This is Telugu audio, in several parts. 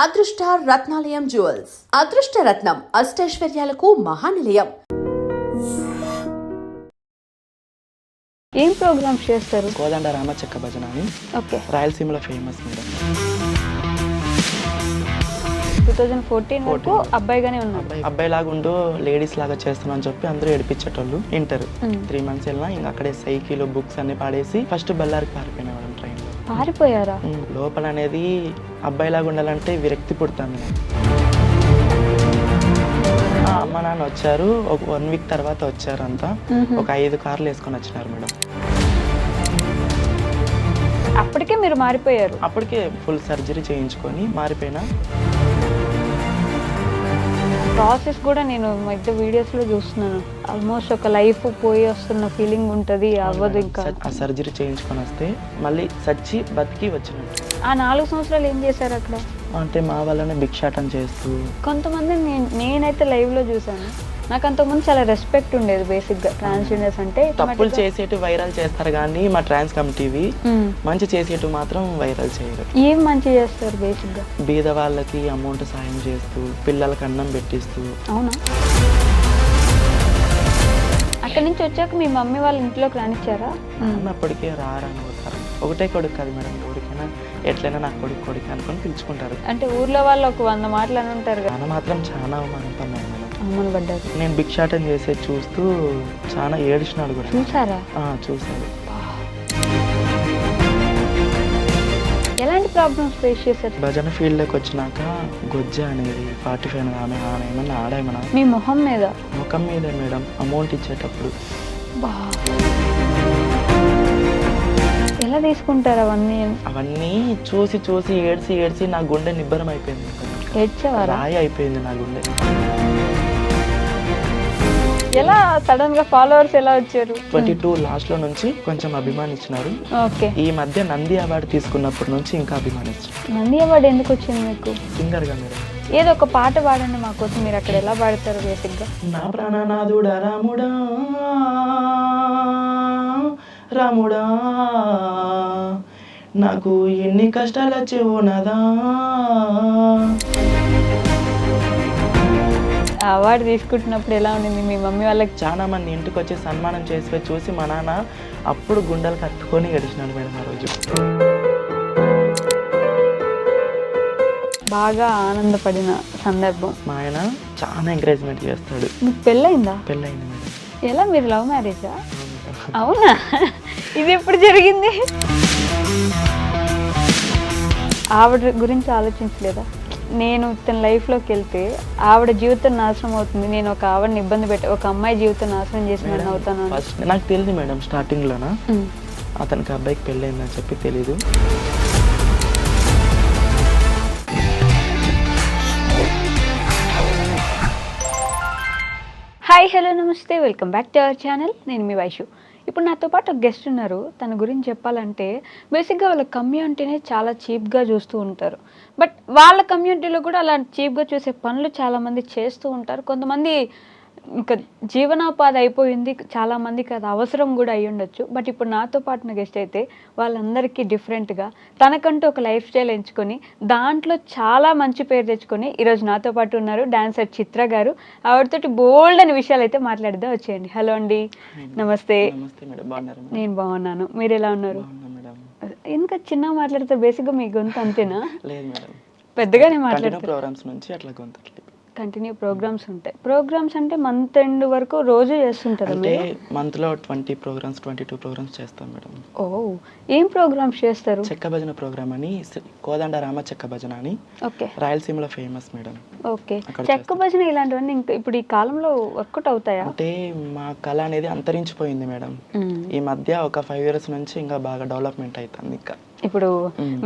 అదృష్ట రత్నాలయం జ్యువెల్స్ అదృష్ట రత్నం అష్టైశ్వర్యాలకు మహానిలయం. ఏం ప్రోగ్రామ్స్ చేస్తారు? కోదండ రామచెక్క భజన అని ఓకే, రాయలసీమలో ఫేమస్ మేడం. 2014 వరకు అబ్బాయిగానే ఉన్నాడు. అబ్బాయి లాగా ఉంటూ లేడీస్ లాగా చేస్తున్నాను అని చెప్పి అందరూ ఏడిపించేటోళ్ళు. ఇంటర్ 3 months వెళ్ళినా ఇంకా అక్కడే సైకిల్ బుక్స్ అన్ని పాడేసి ఫస్ట్ బళ్ళారికి పారిపోయినా మేడం. ట్రైన్ లో పారిపోయారా? లోపల అనేది అబ్బాయి లాగా ఉండాలంటే విరక్తి పుడతాను నేను. అమ్మ నాన్న వచ్చారు, ఒక 1 week తర్వాత వచ్చారు అంతా. ఒక 5 కార్లు వేసుకొని వచ్చినారు మేడం. అప్పటికే మీరు మారిపోయారు? అప్పటికే ఫుల్ సర్జరీ చేయించుకొని మారిపోయినా. ప్రాసెస్ కూడా నేను మధ్య వీడియోస్ లో చూస్తున్నాను. ఆల్మోస్ట్ ఒక లైఫ్ పోయి వస్తున్న ఫీలింగ్ ఉంటుంది, అవ్వదు ఇంకా. ఆ సర్జరీ చేయించుకొని వస్తే మళ్ళీ సచ్చి బతికి వచ్చినట్టు. ఆ 4 సంవత్సరాలు ఏం చేశారు అక్కడ? అంటే మా వల్లనే భిక్షాటం చేస్తూ కొంతమంది నేనైతే లైవ్ లో చూసాను. నాకు అంతకుముందు చాలా రెస్పెక్ట్ ఉండేది. బేసిక్ గా ట్రాన్స్జెండర్స్ అంటే తప్పులు చేసేటు వైరల్ చేస్తారు కానీ మా ట్రాన్స్ కమిటీవి మంచి చేసేటు మాత్రం వైరల్ చేయరు. ఏం మంచి చేస్తారు? బేసిక్ గా బీద వాళ్ళకి అమౌంట్ సాయం చేస్తూ, పిల్లలకి అన్నం పెట్టిస్తూ. అవునా? అక్కడి నుంచి వచ్చాక మీ మమ్మీ వాళ్ళ ఇంట్లోకి రానిచ్చారా? అప్పటికే రారని పోతారు. ఒకటే కొడుకు కాదు మేడం, ఎవరికైనా ఎట్లయినా నాకు కొడుకు అనుకొని పిలుచుకుంటారు. అంటే ఊర్లో వాళ్ళు ఒక 100 మాటలు అని ఉంటారు కదా. నాన్న మాత్రం చాలా అవమానపడ్డాను మేడం. అవమానపడ్డారు. నేను భిక్షాటం చేసే చూస్తూ చాలా ఏడిచినాడు కూడా. చూసారా? చూసాడు. ఎలాంటి ప్రాబ్లమ్స్ ఫేస్ చేశారు? భజన ఫీల్డ్లోకి వచ్చినాక గొజ్జ అనేది 45 ఆమె ఏమన్నా ఆడేమన్నా మీ మొహం మీద? ముఖం మీదే మేడం, అమౌంట్ ఇచ్చేటప్పుడు. ఎలా తీసుకుంటారు అవన్నీ? అవన్నీ చూసి చూసి ఏడ్చి నా గుండె నిబ్బరం అయిపోయింది. రాయి అయిపోయింది నా గుండె. ఎలా సడన్ గా ఫాలోవర్స్ ఎలా వచ్చారు? 22 లాస్ట్ లో నుంచి కొంచెం అభిమానించినారు. ఓకే. ఈ మధ్య నంది అవార్డు తీసుకున్నప్పటి నుంచి ఇంకా అభిమానించారు. నంది అవార్డు ఎందుకు వచ్చింది మీకు? సింగర్ గా మేడం. ఏదో ఒక పాట పాడండి మా కోసం. మీరు అక్కడ ఎలా పాడతారు బేసిక్ గా? నా ప్రాణనాథుడా రాముడా రాముడా, నాకు ఎన్ని కష్టాలు వచ్చేవో నాదా. అవార్డు తీసుకుంటున్నప్పుడు ఎలా ఉండింది? మీ మమ్మీ వాళ్ళకి చాలా మంది ఇంటికి వచ్చి సన్మానం చేసి చూసి మా నాన్న అప్పుడు గుండెలు కట్టుకొని గడిచినాడు మేడం. ఆ రోజు బాగా ఆనందపడిన సందర్భం? మా ఆయన చాలా ఎంకరేజ్మెంట్ చేస్తాడు. మీకు పెళ్ళయిందా? పెళ్ళయింది మేడం. ఎలా, మీరు లవ్ మ్యారేజా? అవునా? ఇది ఎప్పుడు జరిగింది? ఆవిడ గురించి ఆలోచించలేదా? నేను తన లైఫ్లోకి వెళ్తే ఆవిడ జీవితం నాశనం అవుతుంది, నేను ఒక ఆవిడని ఇబ్బంది పెట్టి ఒక అమ్మాయి జీవితం నాశనం చేసిన అవుతాను. ఫస్ట్ నాకు తెలియదు మేడం, స్టార్టింగ్లోనా అతనికి అబ్బాయికి పెళ్ళయిందని చెప్పి తెలీదు. హాయ్, హలో, నమస్తే, welcome back to our channel. నేను మీ వైషు. ఇప్పుడు నాతో పాటు ఒక గెస్ట్ ఉన్నారు. తన గురించి చెప్పాలంటే బేసిక్గా వాళ్ళ కమ్యూనిటీని చాలా చీప్గా చూస్తూ ఉంటారు. బట్ వాళ్ళ కమ్యూనిటీలో కూడా అలాంటి చీప్గా చూసే పనులు చాలామంది చేస్తూ ఉంటారు. కొంతమంది ఇంకా జీవనోపాధి అయిపోయింది, చాలామందికి అది అవసరం కూడా అయ్యి ఉండొచ్చు. బట్ ఇప్పుడు నాతో పాటు గెస్ట్ అయితే వాళ్ళందరికీ డిఫరెంట్గా తనకంటూ ఒక లైఫ్ స్టైల్ ఎంచుకొని దాంట్లో చాలా మంచి పేరు తెచ్చుకొని ఈరోజు నాతో పాటు ఉన్నారు డాన్సర్ చిత్ర గారు. ఆవిడతోటి బోల్డ్ అనే విషయాలు అయితే మాట్లాడిద్దాం, వచ్చేయండి. హలో అండి, నమస్తే. నేను బాగున్నాను, మీరు ఎలా ఉన్నారు? ఎందుకు చిన్నగా మాట్లాడితే? బేసిక్గా మీ గొంతు అంతేనా? పెద్దగానే మాట్లాడతారు. కంటిన్యూ ప్రోగ్రామ్స్ ఉంటాయి. ప్రోగ్రామ్స్ అంటే మంత్ ఎండ్ వరకు రోజు చేస్తుంటారు? అంటే మంత్లో 20 ప్రోగ్రామ్స్ 22 ప్రోగ్రామ్స్ చేస్తాం మేడం. ఓ, ఏం ప్రోగ్రామ్స్ చేస్తారు? చెక్క భజన ప్రోగ్రామ్ అని, కోదండ రామచెక్క భజన అని. ఓకే. రాయలసీమలో ఫేమస్ మేడం. ఓకే. చెక్క భజన ఇలాంటివన్నీ ఇంకా ఇప్పుడు ఈ కాలంలో వర్కౌట్ అవుతాయా? అంటే మా కళ అనేది అంతరించిపోయింది మేడం. ఈ మధ్య ఒక 5 years నుంచి ఇంకా బాగా డెవలప్మెంట్ అవుతుంది. ఇంకా ఇప్పుడు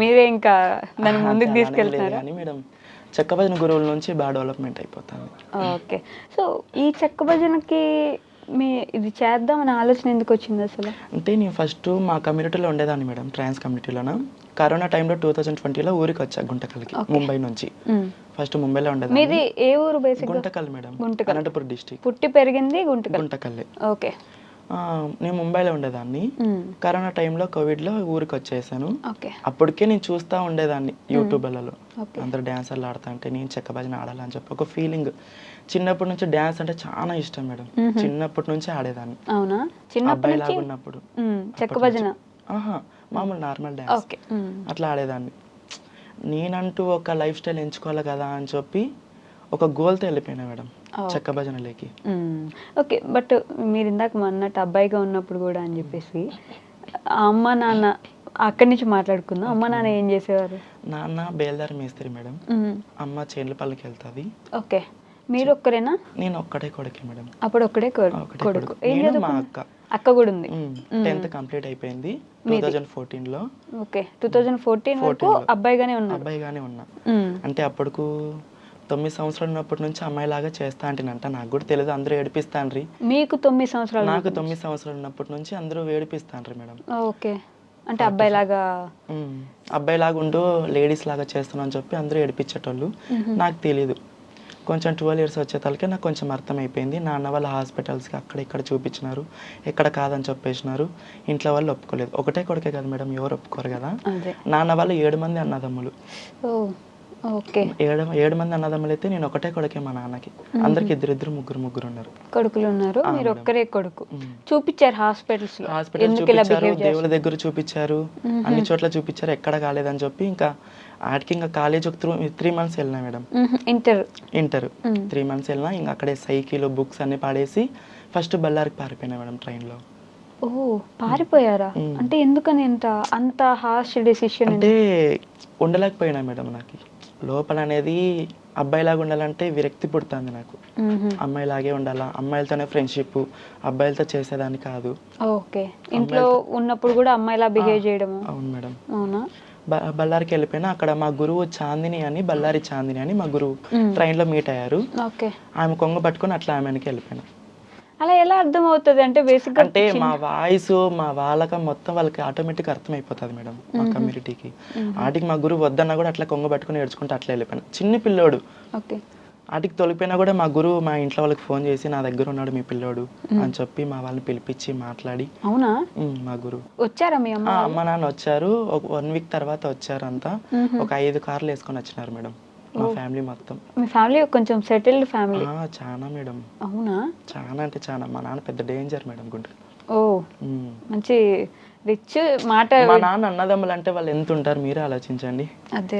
మీరే ఇంకా దాన్ని ముందుకు తీసుకెళ్తారా? కానీ మేడం చెక్క భజన గురువుల నుంచి బాగా డెవలప్మెంట్ అయిపోతుంది. ఓకే. సో ఈ చెక్క భజనకి మీ ఇది చేద్దామని ఆలోచన ఎందుకు వచ్చింది అసలు? అంటే నేను ఫస్ట్ మా కమ్యూనిటీలో ఉండేదాన్ని మేడం, ట్రాన్స్ కమ్యూనిటీలోన. కరోనా టైంలో 2020లో ఊరికి వచ్చా గుంటకల్కి, ముంబై నుంచి. ఫస్ట్ ముంబైలో ఉండేది. మీది ఏ ఊరు? Basic Guntakal madam, Anantapuram district. పుట్టి పెరిగింది గుంటకల్లే. ఓకే. నేను ముంబైలో ఉండేదాన్ని. కరోనా టైంలో కోవిడ్లో ఊరికి వచ్చేసాను. ఓకే. అప్పటికే నేను చూస్తూ ఉండేదాన్ని యూట్యూబ్లలో అందరు డ్యాన్సర్లు ఆడుతా అంటే నేను చెక్క భజన ఆడాలని చెప్పి ఒక ఫీలింగ్. చిన్నప్పటి నుంచి డ్యాన్స్ అంటే చాలా ఇష్టం మేడం. చిన్నప్పటి నుంచి ఆడేదాన్ని. అవునా? అబ్బాయి లాగా ఉన్నప్పుడు చెక్క భజన మామూలు నార్మల్ డ్యాన్స్ అట్లా ఆడేదాన్ని. నేనంటూ ఒక లైఫ్ స్టైల్ ఎంచుకోవాలి కదా అని చెప్పి ఒక గోల్తో వెళ్ళిపోయినా మేడం చెక్క భజనలోకి. ఓకే. బట్ మీరు ఇందాక అన్నట్టు అబ్బాయిగా ఉన్నప్పుడు కూడా అని చెప్పేసి అమ్మ నాన్న అక్కడి నుంచి మాట్లాడుకుందాం. అమ్మ నాన్న ఏం చేసేవారు? నాన్న బేల్దారి మేస్త్రి మేడం, అమ్మ చేనుల పల్లకి వెళ్తుంది. ఓకే. మీరు ఒక్కరేనా? నేను ఒక్కడే కొడుకే మేడం. అప్పుడు ఒక్కడే కొడుకు. మా అక్క కూడా ఉంది. 10th కంప్లీట్ అయిపోయింది 2014లో. ఓకే. 2014 వరకు అబ్బాయిగానే ఉన్నా. అంటే అప్పటికు 9 సంవత్సరాలు ఉన్నప్పటి నుంచి అమ్మాయిలాగా చేస్తా అంటేనంట. నాకు కూడా తెలియదు, అందరూ ఏడిపిస్తాన్రి. మీకు 9 సంవత్సరాలు? నాకు 9 సంవత్సరాలు ఉన్నప్పటి నుంచి అందరూ ఏడిపిస్తాన్రి మేడం. ఓకే. అంటే అబ్బాయిలాగా ఉండు లేడీస్ లాగా చేస్తున్నావు అని చెప్పి అందరూ ఏడిపించేటోళ్ళు. నాకు తెలియదు. కొంచెం 12 years వచ్చేతలకే నాకు కొంచెం అర్థమైపోయింది. నాన్న వాళ్ళ హాస్పిటల్స్కి అక్కడ ఇక్కడ చూపించినారు, ఎక్కడ కాదని చెప్పేసినారు. ఇంట్లో వాళ్ళు ఒప్పుకోలేదు. ఒకటే కొడుకే కదా మేడం, ఎవరు ఒప్పుకోరు కదా. నాన్న వాళ్ళు 7 మంది అన్నదమ్ములు. ఓకే. 7 మంది అన్నదమ్ములు అయితే నేను ఒకటే కొడుకే మా నాన్నకి. అందరికి ఇద్దరు ముగ్గురు ఉన్నారు. కొడుకులు ఉన్నారు, మీరు ఒక్కరే కొడుకు. చూపించారు హాస్పిటల్ చూపించారు, దేవుల దగ్గర చూపించారు, అన్ని చోట్ల చూపించారు, ఎక్కడ కాలేదని చెప్పి ఇంకా ఆడికి ఇంకా కాలేజ్ ఒక 3 months వెళ్ళినా మేడం. ఇంటర్ 3 months వెళ్ళినా. ఇంకా అక్కడే సైకిల్ బుక్స్ అన్ని పాడేసి ఫస్ట్ బళ్ళారికి పారిపోయినా మేడం ట్రైన్లో. ఓ, పారిపోయారా? అంటే ఎందుకని అంత హార్ష్ డెసిషన్? అంటే ఉండలేకపోయినా మేడం. నాకు లోపల అనేది అబ్బాయిలాగా ఉండాలంటే విరక్తి పుడుతుంది నాకు. అమ్మాయిలాగే ఉండాలా, అమ్మాయిలతోనే ఫ్రెండ్షిప్, అబ్బాయిలతో చేసేదాన్ని కాదు. ఓకే. ఇంట్లో ఉన్నప్పుడు కూడా అమ్మాయిలా బిహేవ్ చేయడం? అవును మేడం. అవునా? బళ్ళారికి వెళ్ళిపోయినా. అక్కడ మా గురువు చాందిని అని, బళ్ళారి చాందిని అని మా గురువు ట్రైన్లో మీట్ అయ్యారు. ఆమె కొంగ పట్టుకొని అట్లా ఆమె వెనక్కి వెళ్ళిపోయినా. అలా ఎలా అర్థం అవుతుంది? అంటే బేసిక్ అంటే మా వాయిస్ మా వాళ్ళకి మొత్తం వాళ్ళకి ఆటోమేటిక్ అర్థమైపోతుంది మేడం, మా కమ్యూనిటీకి. ఆటికి మా గురువు వద్దన్నా కూడా అట్లా కొంగ పట్టుకుని ఏడ్చుకుంటే అట్లా వెళ్ళిపోయినా. చిన్న పిల్లోడు. ఆటికి తొలిపోయినా కూడా మా గురువు మా ఇంట్లో వాళ్ళకి ఫోన్ చేసి నా దగ్గర ఉన్నాడు మీ పిల్లోడు అని చెప్పి మా వాళ్ళని పిలిపించి మాట్లాడి. అవునా? మా గురువు వచ్చారా? మీ అమ్మ నాన్న వచ్చారు. ఒక 1 week తర్వాత వచ్చారు. అంతా ఒక 5 కార్లు వేసుకొని వచ్చినారు మేడం, మా ఫ్యామిలీ మొత్తం. మీ ఫ్యామిలీ కొంచెం సెటిల్డ్ ఫ్యామిలీ? చాలా మేడం. అవునా? చాలా అంటే చాలా. మా నాన్న పెద్ద డేంజర్ మేడం గుంటూరు. ఓ, మంచి రిచ్ మాట. మా నాన్న అన్నదమ్ములు అంటే వాళ్ళు ఎంత ఉంటారు మీరే ఆలోచించండి. అదే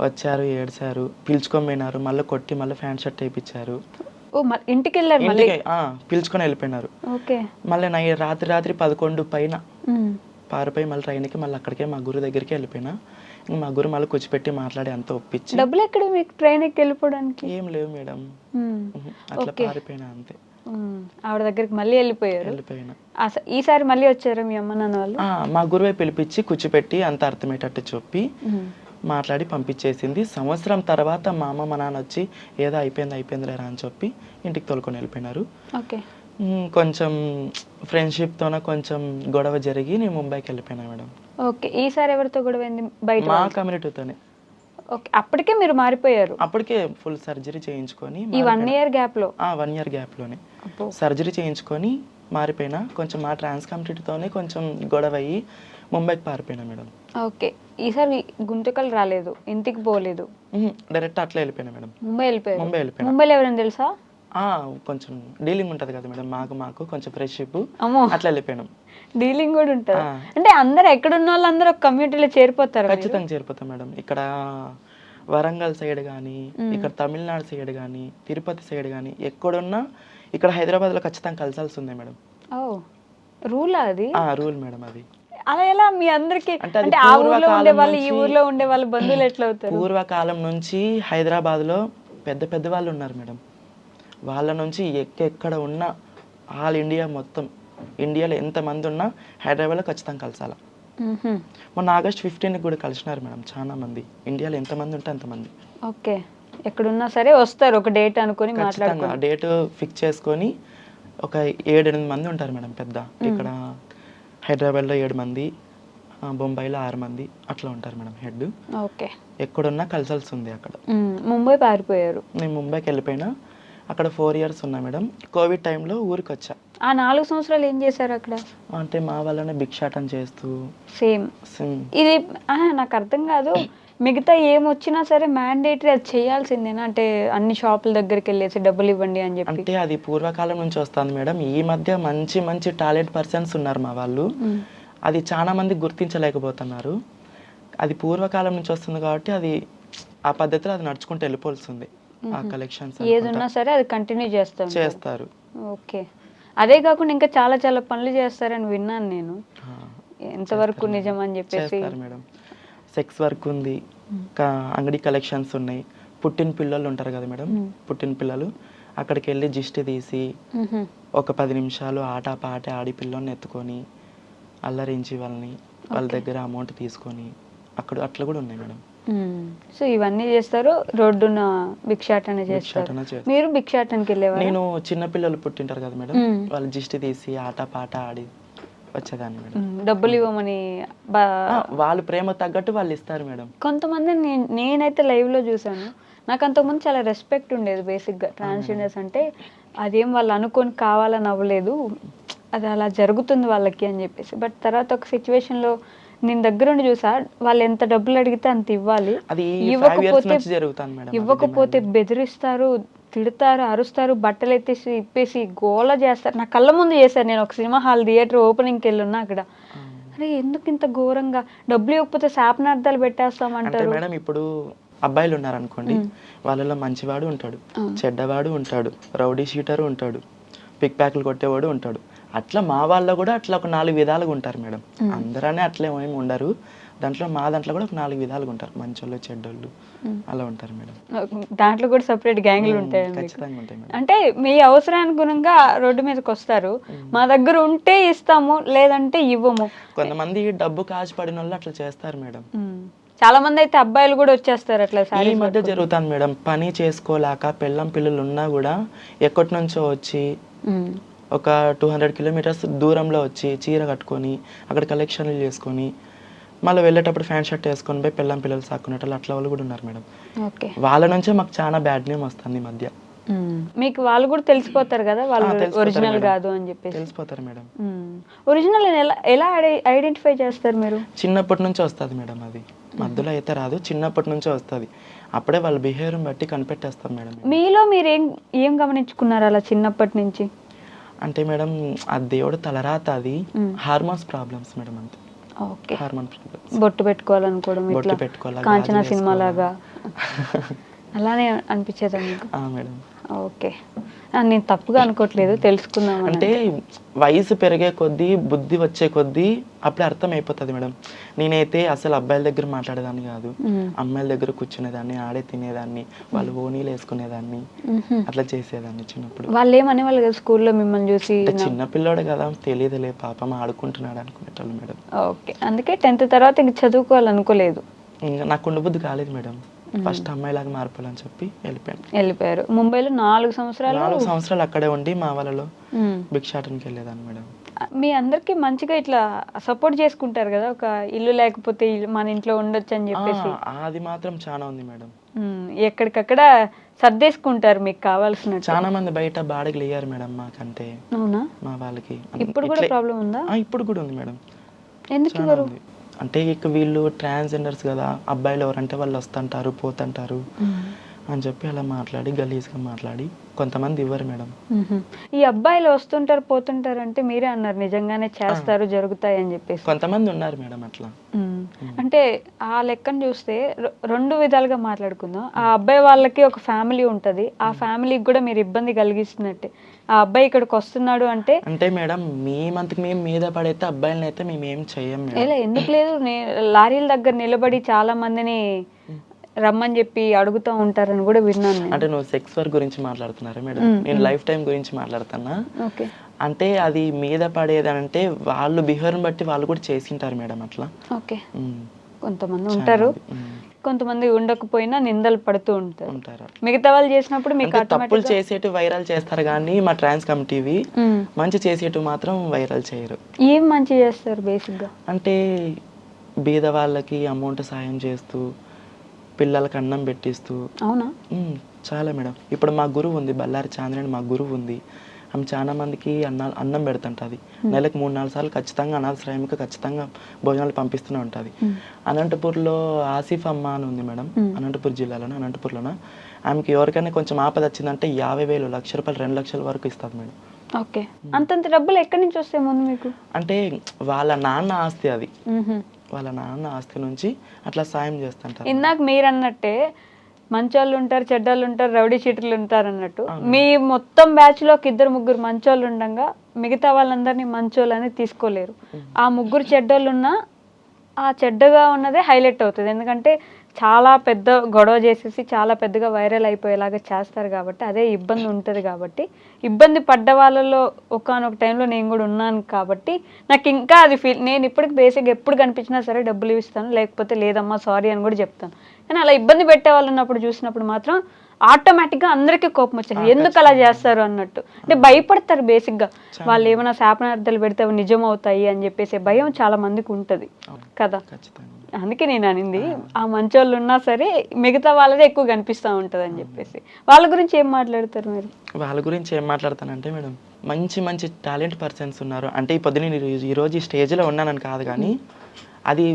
వచ్చారు, ఏడ్చారు, పిలుచుకొని పోయినారు, మళ్ళీ కొట్టి మళ్ళీ ప్యాంట్ షర్ట్ వేయించారు. ఓ, ఇంటికి వెళ్ళారు? పిలుచుకొని వెళ్ళిపోయినారు. మళ్ళీ రాత్రి 11 పైన పారిపోయి మళ్ళీ ట్రైన్కి మళ్ళీ అక్కడికే మా గురు దగ్గరికి వెళ్ళిపోయినా. మా గురు మళ్ళీ కూర్చిపెట్టి మాట్లాడి అంతా ఒప్పించి. డబ్బులు ఎక్కడ మీకు ట్రైన్ ఎక్కి వెళ్ళిపోవడానికి? ఏం లేవు మేడం, అట్లా పారిపోయినా అంతే. ఆవిడ దగ్గరికి మళ్ళీ వెళ్ళిపోయినా. ఈసారి మళ్ళీ వచ్చారా మీ అమ్మ నాన్న వాళ్ళు? మా గురువే పిలిపించి కూర్చిపెట్టి అంత అర్థమయ్యేటట్టు చెప్పి మాట్లాడి పంపించేసింది. సంవత్సరం తర్వాత మా అమ్మ మా నాన్న వచ్చి ఏదో అయిపోయిందిలేరా అని చెప్పి ఇంటికి తోలుకొని వెళ్ళిపోయినారు. కొంచెం ఫ్రెండ్షిప్తోనే కొంచెం గొడవ జరిగి నేను ముంబైకి వెళ్ళిపోయినా మేడం. ఓకే. ఈసారి ఎవరితో గొడవ అయింది? బయట మా కమ్యూనిటీతోనే. ఓకే. అప్పటికే మీరు మారిపోయారు? అప్పటికే ఫుల్ సర్జరీ చేయించుకొని ఈ 1 year గ్యాప్లో? 1 year గ్యాప్లోనే సర్జరీ చేయించుకొని మారిపోయినా. కొంచెం మా ట్రాన్స్ కమ్యూనిటీతోనే కొంచెం గొడవ అయ్యి ముంబైకి పారిపోయినా మేడం. ఓకే. ఈసారి గుంతకల్ రాలేదు, ఇంటికి పోలేదు, డైరెక్ట్ అట్లా వెళ్ళిపోయినా మేడం. ముంబై వెళ్ళిపోయినా. ముంబైలో ఎవరైనా తెలుసా? కొంచెం డీలింగ్ ఉంటది కదా మేడం, మాకు కొంచెం ఫ్రెండ్షిప్, అట్లా వెళ్ళిపోయినాం. డీలింగ్ కూడా ఉంటుంది అంటే అందరు ఎక్కడున్న వాళ్ళందరూ ఒక కమ్యూనిటీలో చేరిపోతారు? ఖచ్చితంగా చేరిపోతాం మేడం. ఇక్కడ వరంగల్ సైడ్ కానీ, ఇక్కడ తమిళనాడు సైడ్ కానీ, తిరుపతి సైడ్ కానీ, ఎక్కడున్నా ఇక్కడ హైదరాబాద్లో ఖచ్చితంగా కలిసాల్సి ఉంది మేడం. రూల్ అది? రూల్ మేడం అది. అలా ఎలా మీ అందరికి? అంటే ఆ ఊర్లో ఉండే వాళ్ళు ఈ ఊర్లో ఉండే వాళ్ళు బంధువులు ఎట్లా అవుతారు? పూర్వకాలం నుంచి హైదరాబాద్లో పెద్ద వాళ్ళు ఉన్నారు మేడం. వాళ్ళ నుంచి ఎక్కడ ఉన్నా ఆల్ ఇండియా మొత్తం ఇండియాలో ఎంతమంది ఉన్నా హైదరాబాద్లో ఖచ్చితంగా కలిసాల. మొన్న August 15 కూడా కలిసినారు మేడం చాలా మంది. ఇండియాలో ఎంతమంది ఉంటే అంతమంది. ఓకే. ఎక్కడున్నా సరే వస్తారు, ఒక డేట్ అనుకుని ఖచ్చితంగా డేట్ ఫిక్స్ చేసుకొని ఒక 7-8 మంది ఉంటారు మేడం పెద్ద. ఇక్కడ హైదరాబాద్లో 7 మంది, బొంబాయిలో 6 మంది అట్లా ఉంటారు మేడం హెడ్. ఓకే. ఎక్కడున్నా కలిసాల్సి ఉంది అక్కడ. ముంబై పారిపోయారు? నేను ముంబైకి వెళ్ళిపోయినా. అక్కడ 4 years ఉన్నా మేడం. కోవిడ్ టైంలో ఊరికి వచ్చా. ఆ 4 సంవత్సరాలు ఏం చేశారు అక్కడ? అంటే మా వాళ్ళనే భిక్షాటన చేస్తూ సేమ్ ఇది నాకు అర్థం కాదు. మిగతా ఏమొచ్చినా సరే మ్యాండేటరీ అది చేయాల్సిందేనా? అంటే అన్ని షాపుల దగ్గరికి వెళ్ళేసి డబ్బులు ఇవ్వండి అని చెప్పి. అంటే అది పూర్వకాలం నుంచి వస్తుంది మేడం. ఈ మధ్య మంచి మంచి టాలెంట్ పర్సన్స్ ఉన్నారు మా వాళ్ళు. అది చాలా మంది గుర్తించలేకపోతున్నారు. అది పూర్వకాలం నుంచి వస్తుంది కాబట్టి అది ఆ పద్ధతిలో అది నడుచుకుంటూ వెళ్ళిపోతుంది. ఆ కలెక్షన్స్ ఏదున్నా సరే అది కంటిన్యూ చేస్తారు. ఓకే. అదే కాకుండా ఇంకా చాలా చాలా పనులు చేస్తారని విన్నాను నేను. ఎంతవరకు నిజం అని చెప్పేసి. మేడం సెక్స్ వర్క్ ఉంది, అంగడి కలెక్షన్స్ ఉన్నాయి. పుట్టిన పిల్లలు ఉంటారు కదా మేడం, పుట్టిన పిల్లలు అక్కడికి వెళ్ళి జిస్ట్ తీసి ఒక 10 నిమిషాలు ఆట పాట ఆడి పిల్లల్ని ఎత్తుకొని అల్లరించి వాళ్ళ దగ్గర అమౌంట్ తీసుకొని అట్లా కూడా ఉన్నాయి మేడం. సో ఇవన్నీ చేస్తారు. రోడ్డున భిక్షాటన చేస్తారు. మీరు భిక్షాటనకి వెళ్ళేవారు? నేను చిన్న పిల్లలు పుట్టింటారు కదా మేడం, వాళ్ళు జిస్ట్ తీసి ఆట పాట ఆడి వచ్చేదాన్ని మేడం. డబ్బులు ఇవ్వమని వాళ్ళు ప్రేమ తగ్గట్టు వాళ్ళు ఇస్తారు మేడం. కొంతమంది నేనైతే లైవ్ లో చూసాను. నాకు అంతకుముందు చాలా రెస్పెక్ట్ ఉండేది. బేసిక్ గా ట్రాన్స్జెండర్స్ అంటే అదేం వాళ్ళు అనుకొని కావాలని అవ్వలేదు, అది అలా జరుగుతుంది వాళ్ళకి అని చెప్పేసి. బట్ తర్వాత ఒక సిచ్యువేషన్ లో నేను దగ్గరుండి చూసా, వాళ్ళు ఎంత డబ్బులు అడిగితే అంత ఇవ్వాలి, ఇవ్వకపోతే బెదిరిస్తారు, తిడతారు, అరుస్తారు, బట్టలు ఎత్తేసి ఇప్పేసి గోల చేస్తారు. నా కళ్ళ ముందు చేశారు. నేను ఒక సినిమా హాల్ థియేటర్ ఓపెనింగ్కి వెళ్ళున్నా. అక్కడ అరే ఎందుకు ఇంత ఘోరంగా, డబ్బులు ఇవ్వకపోతే శాపనార్థాలు పెట్టేస్తామంటారు మేడం. ఇప్పుడు అబ్బాయిలు ఉన్నారనుకోండి, వాళ్ళలో మంచివాడు ఉంటాడు, చెడ్డవాడు ఉంటాడు, రౌడీ షీటరు ఉంటాడు, పిక్ ప్యాక్లు కొట్టేవాడు ఉంటాడు. అట్లా మా వాళ్ళు కూడా అట్లా ఒక 4 విధాలుగా ఉంటారు మేడం. అందరనే అట్లా ఏమి ఉండరు. మా దాంట్లో కూడా ఒక 4 విధాలుగా ఉంటారు. మంచోళ్ళు, చెడ్డోళ్ళు అలా ఉంటారు మేడం. దాంట్లో కూడా సెపరేట్ గ్యాంగ్లు ఉంటాయి. ఖచ్చితంగా ఉంటాయి మేడం. అంటే మీ అవసరానుగుణంగా రోడ్డు మీదకి వస్తారు. మా దగ్గర ఉంటే ఇస్తాము, లేదంటే ఇవ్వము. కొంతమంది డబ్బు కాచిపడిన వాళ్ళు అట్లా చేస్తారు మేడం. చాలా మంది అయితే అబ్బాయిలు కూడా వచ్చేస్తారు అట్లా. ఈ మధ్య జరుగుతుంది మేడం. పని చేసుకోలేక పెళ్ళం పిల్లలు ఉన్నా కూడా ఎక్కడి నుంచో వచ్చి ఒక 200 కిలోమీటర్స్ దూరంలో వచ్చి చీర కట్టుకొని అక్కడ కలెక్షన్లు చేసుకొని మళ్ళీ వెళ్ళేటప్పుడు ఫ్యాన్ షర్ట్ వేసుకొని పోయి పెళ్ళం పిల్లలు సాక్కునేటప్పుడు అట్లా వాళ్ళు కూడా ఉన్నారు మేడం. వాళ్ళ నుంచే మాకు చాలా బ్యాడ్ నేమ్ వస్తుంది ఈ మధ్య. మీకు వాళ్ళు కూడా తెలిసిపోతారు కదా, వాళ్ళు ఒరిజినల్ కాదు అని చెప్పి తెలిసిపోతారు మేడం. ఒరిజినల్ ఎలా ఐడెంటిఫై చేస్తారు మీరు? చిన్నప్పటి నుంచి వస్తుంది మేడం. అది మధ్యలో అయితే రాదు, చిన్నప్పటి నుంచే వస్తుంది. అప్పుడే వాళ్ళ బిహేవియర్ బట్టి కనిపెట్టేస్తాం మేడం. మీలో మీరు ఏం గమనించుకున్నారు అలా చిన్నప్పటి నుంచి? అంటే మేడం ఆ దేవుడు తలరాత, అది హార్మోన్స్ ప్రాబ్లమ్స్ మేడం. అంతే. ఓకే. Hormone problems. బొట్టు పెట్టుకోవాలనుకోవడం, బొట్టు పెట్టుకోవాలి, కాంచనా సినిమా లాగా అలానే అనిపించేదా మీకు? మేడం. ఓకే. నేను తప్పుగా అనుకోవట్లేదు, తెలుసుకుందాం. అంటే వయసు పెరిగే కొద్దీ, బుద్ధి వచ్చే కొద్దీ అప్పుడే అర్థం అయిపోతుంది మేడం. నేనైతే అసలు అబ్బాయిల దగ్గర మాట్లాడేదాన్ని కాదు, అమ్మాయిల దగ్గర కూర్చునేదాన్ని, ఆడే తినేదాన్ని, వాళ్ళు ఓనీలు వేసుకునేదాన్ని, అట్లా చేసేదాన్ని చిన్నప్పుడు. వాళ్ళు ఏమనే వాళ్ళు కదా స్కూల్లో మిమ్మల్ని చూసి? చిన్న పిల్లోడు కదా, తెలియదులే పాపం ఆడుకుంటున్నాడు అనుకునేటోళ్ళు మేడం. ఓకే. అందుకే 10th తర్వాత ఇంక చదువుకోవాలనుకోలేదు? ఇంకా నాకు ఉండబుద్ధి కాలేదు మేడం. ఫస్ట్ అమ్మాయిలాగా మారిపోవాలని చెప్పి వెళ్ళిపోయారు. ముంబైలో 4 సంవత్సరాలు అక్కడే ఉండి మా వాళ్ళలో భిక్షాటనకి వెళ్ళేదాన్ని మేడం. మీ అందరికి మంచిగా ఇట్లా సపోర్ట్ చేసుకుంటారు కదా, ఒక ఇల్లు లేకపోతే మన ఇంట్లో ఉండొచ్చు అని చెప్పేసి? అది మాత్రం చాలా ఉంది మేడం. ఎక్కడికక్కడ సర్దేసుకుంటారు మీకు కావాల్సిన. చాలా మంది బయట బాడీలు వేయారు మేడం మాకంటే. అవునా? మా వాళ్ళకి ఇప్పుడు కూడా ప్రాబ్లం ఉందా? ఇప్పుడు కూడా ఉంది మేడం. ఎందుకు ఇవ్వరు? అంటే ఇక వీళ్ళు ట్రాన్స్జెండర్స్ కదా, అబ్బాయిలు ఎవరంటే వాళ్ళు వస్తుంటారు పోతుంటారు అని చెప్పి అలా మాట్లాడి గలీజ్గా మాట్లాడి కొంతమంది ఇవ్వరు మేడం. ఈ అబ్బాయిలు వస్తుంటారు పోతుంటారు అంటే మీరే అన్నారు నిజంగానే చేస్తారు, జరుగుతాయి అని చెప్పేసి. కొంతమంది ఉన్నారు మేడం అట్లా. అంటే ఆ లెక్కను చూస్తే 2 విధాలుగా మాట్లాడుకుందాం. ఆ అబ్బాయి వాళ్ళకి ఒక ఫ్యామిలీ ఉంటది, ఆ ఫ్యామిలీకి కూడా మీరు ఇబ్బంది కలిగిస్తున్నట్టే. ఆ అబ్బాయి ఇక్కడికి వస్తున్నాడు అంటే మేడం మేమంతకు మేము మీద పడైతే అబ్బాయిలని అయితే మేము ఏం చెయ్యం. ఎందుకు లేదు, లారీల దగ్గర నిలబడి చాలా మందిని రమ్మని చెప్పి అడుగుతూ ఉంటారని కూడా విన్నాను. అంటే నువ్వు సెక్స్ వర్క్ గురించి మాట్లాడుతున్నారా మేడం? నేను లైఫ్ టైం గురించి మాట్లాడుతున్నా. అంటే అది మీద పడేది అంటే వాళ్ళు బిహేవియర్ బట్టి వాళ్ళు కూడా చేసింటారు మేడం అట్లా. ఓకే. కొంతమంది ఉంటారు, కొంతమంది ఉండకపోయినా నిందలు పడుతూ ఉంటారు. మిగతా వాళ్ళు చేసినప్పుడు మీకు తప్పులు చేసేటి వైరల్ చేస్తారు కానీ మా ట్రాన్స్ కమిటీవి మంచి చేసేటి మాత్రం వైరల్ చేయరు. ఏం మంచి చేస్తారు బేసిక్ గా? అంటే బీద వాళ్ళకి అమౌంట్ సాయం చేస్తూ, పిల్లలకి అన్నం పెట్టిస్తూ. అవునా? చాలా మేడం. ఇప్పుడు మా గురువు ఉంది, బల్లారి చాంద్రని మా గురువు ఉంది. ఆమె చాలా మందికి అన్నం పెడుతుంటుంది. నెలకు 3-4 సార్లు ఖచ్చితంగా అనాథాశ్రయంకి ఖచ్చితంగా భోజనాలు పంపిస్తూనే ఉంటుంది. అనంతపూర్లో ఆసిఫ్ అమ్మ అని ఉంది మేడం, అనంతపూర్ జిల్లాలోనే అనంతపూర్లోనే. ఆమెకి ఎవరికైనా కొంచెం ఆపద వచ్చిందంటే 50,000, ₹1,00,000, 2 లక్షల వరకు ఇస్తుంది మేడం. ఓకే, అంతంత డబ్బులు ఎక్కడి నుంచి వస్తాయి ముందు మీకు? అంటే వాళ్ళ నాన్న ఆస్తి అది, వాళ్ళ నాన్న ఆస్తి నుంచి అట్లా సాయం చేస్తుంటారు. ఇందాక మీరు అన్నట్టే మంచోళ్ళు ఉంటారు, చెడ్డోళ్ళు ఉంటారు, రౌడీ షీటర్లు ఉంటారు అన్నట్టు, మీ మొత్తం బ్యాచ్ లో 2-3 మంచోళ్ళు ఉండగా మిగతా వాళ్ళందరినీ మంచోళ్ళు అనేది తీసుకోలేరు. ఆ 3 చెడ్డోళ్ళు ఉన్నా ఆ చెడ్డగా ఉన్నదే హైలైట్ అవుతుంది. ఎందుకంటే చాలా పెద్ద గొడవ చేసేసి చాలా పెద్దగా వైరల్ అయిపోయేలాగా చేస్తారు కాబట్టి అదే ఇబ్బంది ఉంటుంది. కాబట్టి ఇబ్బంది పడ్డ వాళ్ళలో ఒకానొక టైంలో నేను కూడా ఉన్నాను కాబట్టి నాకు ఇంకా అది నేను ఇప్పటికి బేసిక్గా ఎప్పుడు కనిపించినా సరే డబ్బులు ఇస్తాను, లేకపోతే లేదమ్మా సారీ అని కూడా చెప్తాను. కానీ అలా ఇబ్బంది పెట్టే వాళ్ళు ఉన్నప్పుడు చూసినప్పుడు మాత్రం ఆటోమేటిక్గా అందరికీ కోపం వచ్చింది, ఎందుకు అలా చేస్తారు అన్నట్టు. అంటే భయపడతారు బేసిక్గా, వాళ్ళు ఏమైనా శాపనార్థాలు పెడితే అవి నిజం అవుతాయి అని చెప్పేసి భయం చాలా మందికి ఉంటుంది కదా. అందుకే నేను అనింది ఆ మంచోళ్ళు ఉన్నా సరే మిగతా వాళ్ళదే ఎక్కువ కనిపిస్తూ ఉంటుంది అని చెప్పేసి. వాళ్ళ గురించి ఏం మాట్లాడతారు మీరు? వాళ్ళ గురించి ఏం మాట్లాడతానంటే మేడం, మంచి మంచి టాలెంట్ పర్సన్స్ ఉన్నారు. అంటే ఈ పొద్దున ఈరోజు ఈ స్టేజ్లో ఉన్నానని కాదు, కానీ అది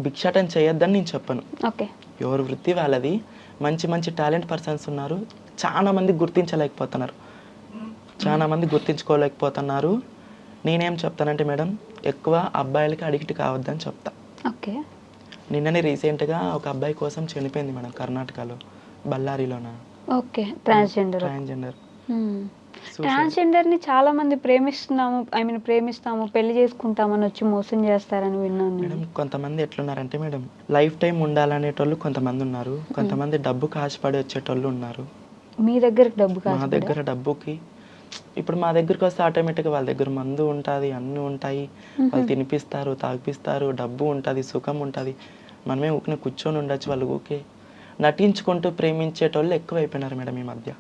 భిక్షాటం చేయొద్దని నేను చెప్పను. ఓకే, ఎవరి వృత్తి వాళ్ళది. మంచి మంచి టాలెంట్ పర్సన్స్ ఉన్నారు, చాలా మంది గుర్తించలేకపోతున్నారు, చాలా మంది గుర్తించుకోలేకపోతున్నారు. నేనేం చెప్తానంటే మేడం, ఎక్కువ అబ్బాయిలకి అడిక్ట్ కావద్దని చెప్తా. ఓకే, నిన్ననే రీసెంట్గా ఒక అబ్బాయి కోసం చనిపోయింది మేడం, కర్ణాటకలో, బళ్ళారిలోన. Okay, transgender. ట్రాన్స్జెండర్ని చాలా మంది ప్రేమిస్తాము పెళ్లి చేసుకుంటామని వచ్చి మోసం చేస్తారని విన్నాను మేడం. కొంతమంది ఎట్లున్నారంటే మేడం, లైఫ్ టైం ఉండాలనేటోళ్ళు కొంతమంది ఉన్నారు, కొంతమంది డబ్బుకి ఆశపడి వచ్చేటోళ్ళు ఉన్నారు. మీ దగ్గరకు డబ్బు కాదు, మా దగ్గర డబ్బుకి, ఇప్పుడు మా దగ్గరికి వస్తే ఆటోమేటిక్గా వాళ్ళ దగ్గర మందు ఉంటుంది, అన్నీ ఉంటాయి, వాళ్ళు తినిపిస్తారు, తాగిపిస్తారు, డబ్బు ఉంటుంది, సుఖం ఉంటుంది. మనమే ఊరికే కూర్చొని ఉండొచ్చు, వాళ్ళు ఊకే నటించుకుంటూ ప్రేమించేటోళ్ళు ఎక్కువైపోయినారు మేడం ఈ మధ్య.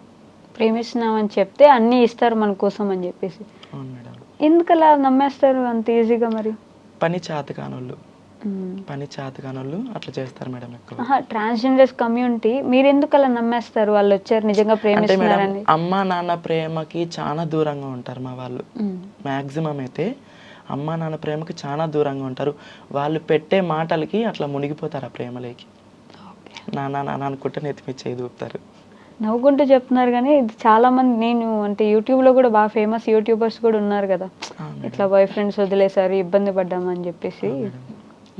ప్రేమిస్తున్నామని చెప్తే అన్నీ ఇస్తారు మన కోసం అని చెప్పేసి. అవును మేడం. ఎందుకు అలా నమ్మేస్తారు అంత ఈజీగా? మరి పని చేతకానోళ్ళు అట్లా చేస్తారు మేడం ఎక్కువ. ట్రాన్స్జెండర్స్ కమ్యూనిటీ మీరు ఎందుకు అలా నమ్మేస్తారు? వాళ్ళు వచ్చారు నిజంగా ప్రేమిస్తున్నారని. అమ్మ నాన్న ప్రేమకి చాలా దూరంగా ఉంటారు మా వాళ్ళు. మ్యాక్సిమం అయితే అమ్మ నాన్న ప్రేమకి చాలా దూరంగా ఉంటారు. వాళ్ళు పెట్టే మాటలకి అట్లా మునిగిపోతారు ఆ ప్రేమలోకి. నాన్న నాన్న అనుకుంటే నెత్తిమిచ్చేది ఊపుతారు. నవ్వుకుంటూ చెప్తున్నారు కానీ ఇది చాలా మంది, నేను అంటే యూట్యూబ్లో కూడా బాగా ఫేమస్ యూట్యూబర్స్ కూడా ఉన్నారు కదా, ఇట్లా బాయ్ ఫ్రెండ్స్ వదిలేసారు ఇబ్బంది పడ్డామని చెప్పేసి.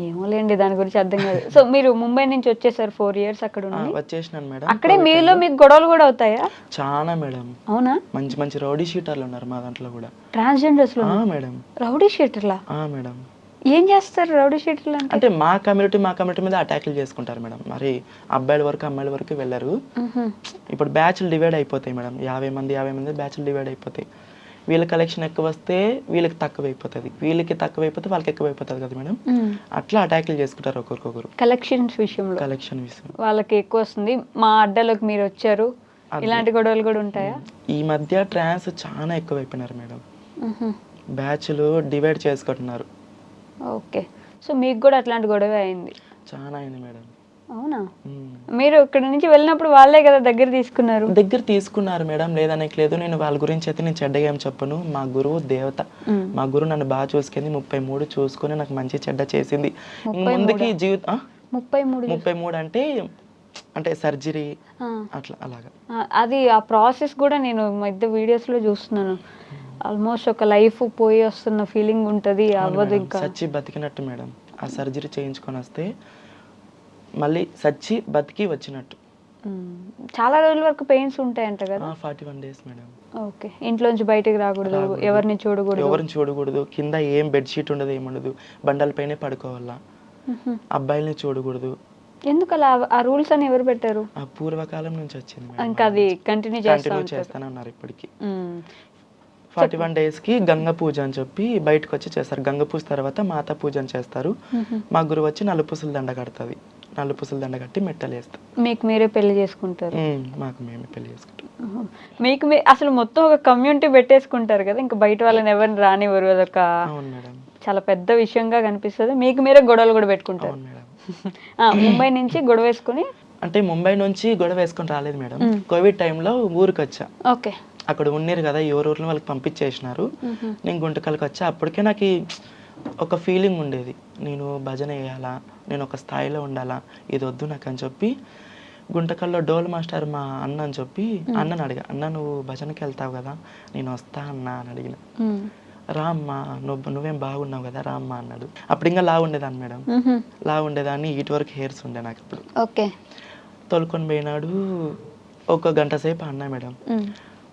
ఏమోలేండి, దాని గురించి అర్థం కాదు. సో మీరు ముంబై నుంచి వచ్చేసారు, 4 years అక్కడ వచ్చేసినాను మేడం. అక్కడే మీలో మీకు గొడవలు కూడా అవుతాయా? చాలా మేడం. అవునా? మంచి మంచి రౌడీ షీటర్లు ఉన్నారు మా దాంట్లో కూడా. ట్రాన్స్జెండర్స్ లో మేడం రౌడీ షీటర్లా? మేడం. ఏం చేస్తారు రౌడీ షీటర్లు అంటే మా కమ్యూనిటీ మీద అటాక్లు చేసుకుంటారు మేడం. మరి అబ్బాయిల వరకు అమ్మాయిల వరకు వెళ్ళరు. ఇప్పుడు బ్యాచ్లు డివైడ్ అయిపోతాయి మేడం, 50 మంది బ్యాచ్లు డివైడ్ అయిపోతాయి. వీళ్ళ కలెక్షన్ ఎక్కువ వస్తే వీళ్ళకి తక్కువ అయిపోతుంది, వీళ్ళకి తక్కువ అయిపోతే వాళ్ళకి ఎక్కువ అయిపోతుంది కదా మేడం. అట్లా అటాక్లు చేసుకుంటారు ఒకరికొకరు. కలెక్షన్ విషయం వాళ్ళకి ఎక్కువ వస్తుంది, మా అడ్డలోకి మీరు వచ్చారు, ఇలాంటి గొడవలు కూడా ఉంటాయా? ఈ మధ్య ట్రాన్స్ చాలా ఎక్కువ అయిపోయినారు మేడం, బ్యాచ్లు డివైడ్ చేసుకుంటున్నారు. ఓకే, సో మీకు కూడా అట్లాంటి గొడవ అయింది? చాలా అయింది మేడం. అవునా? మీరు ఇక్కడ నుంచి వెళ్ళినప్పుడు వాళ్ళే కదా దగ్గర తీసుకున్నారు మేడం, లేదనేకి లేదు. నేను వాళ్ళ గురించి అయితే నేను చెడ్డగా ఏం చెప్పను. మా గురువు దేవత, మా గురువు నన్ను బాగా చూసుకుంది, 33 చూసుకుని నాకు మంచి చెడ్డ చేసింది. ముందుకి జీవితం 33 అంటే సర్జరీ అట్లా అలాగా. అది ఆ ప్రాసెస్ కూడా నేను మధ్య వీడియోస్లో చూస్తున్నాను. ఆల్మోస్ట్ ఒక లైఫ్ పోయి వస్తున్న ఫీలింగ్ ఉంటుంది, అవ్వదు ఇంకా. సచ్చి బతికినట్టు మేడం. ఆ సర్జరీ చేయించుకొని వస్తే మళ్ళీ సచ్చి బతికి వచ్చినట్టు. చాలా రోజుల వరకు పెయిన్స్ ఉంటాయంట కదా? 41 days మేడం. ఓకే, ఇంట్లోంచి బయటికి రాకూడదు, ఎవరిని చూడకూడదు, కింద ఏం బెడ్షీట్ ఉండదు, ఏముండదు, బండలపైనే పడుకోవాలా, అబ్బాయిల్ని చూడకూడదు. ఎందుకు అలా? ఆ రూల్స్ అని ఎవరు పెట్టారు? ఆ పూర్వకాలం నుంచి వచ్చింది, ఇంకా అది కంటిన్యూ చేస్తానే ఉన్నారు ఇప్పటికి. 41 daysకి గంగ పూజ అని చెప్పి బయటకు వచ్చి చేస్తారు. గంగ పూజ తర్వాత మాతా పూజ అని చేస్తారు. మా గురువు వచ్చి నలుపుసల దండ కడుతుంది, నలుపుసల దండ కట్టి మెట్టలు వేస్తారు. మీకు మీరే పెళ్లి చేసుకుంటారు? మాకు మేమే పెళ్లి చేసుకుంటాం. మీకు అసలు మొత్తం ఒక కమ్యూనిటీ పెట్టేసుకుంటారు కదా, ఇంకా బయట వాళ్ళని ఎవరిని రానివ్వరు. అదొక చాలా పెద్ద విషయంగా కనిపిస్తుంది. మీకు మీరే గొడవలు కూడా పెట్టుకుంటారు. ముంబై నుంచి గొడవ వేసుకుని? అంటే ముంబై నుంచి గొడవ వేసుకొని రాలేదు మేడం, కోవిడ్ టైంలో ఊరికి వచ్చా. ఓకే, అక్కడ ఉన్నారు కదా ఎవరెవరిని వాళ్ళకి పంపించేసినారు. నేను గుంటకల్కి వచ్చా. అప్పటికే నాకు ఒక ఫీలింగ్ ఉండేది, నేను భజన వేయాలా, నేను ఒక స్థాయిలో ఉండాలా, ఇది వద్దు నాకు అని చెప్పి గుంటకల్లో డోల్ మాస్టర్ మా అన్న అని చెప్పి అన్నని అడిగా, అన్న నువ్వు భజనకి వెళ్తావు కదా, నేను వస్తా అన్నా అని అడిగిన. రామ్మా నువ్వేం బాగున్నావు కదా రామ్మా అన్నాడు. అప్పుడు ఇంకా లా ఉండేదాన్ని మేడం, లా ఉండేదాన్ని, ఇటు వరకు హెయిర్స్ ఉండే నాకు ఇప్పుడు. ఓకే. తోలుకొని పోయినాడు. ఒక గంట సేపు అన్నా మేడం,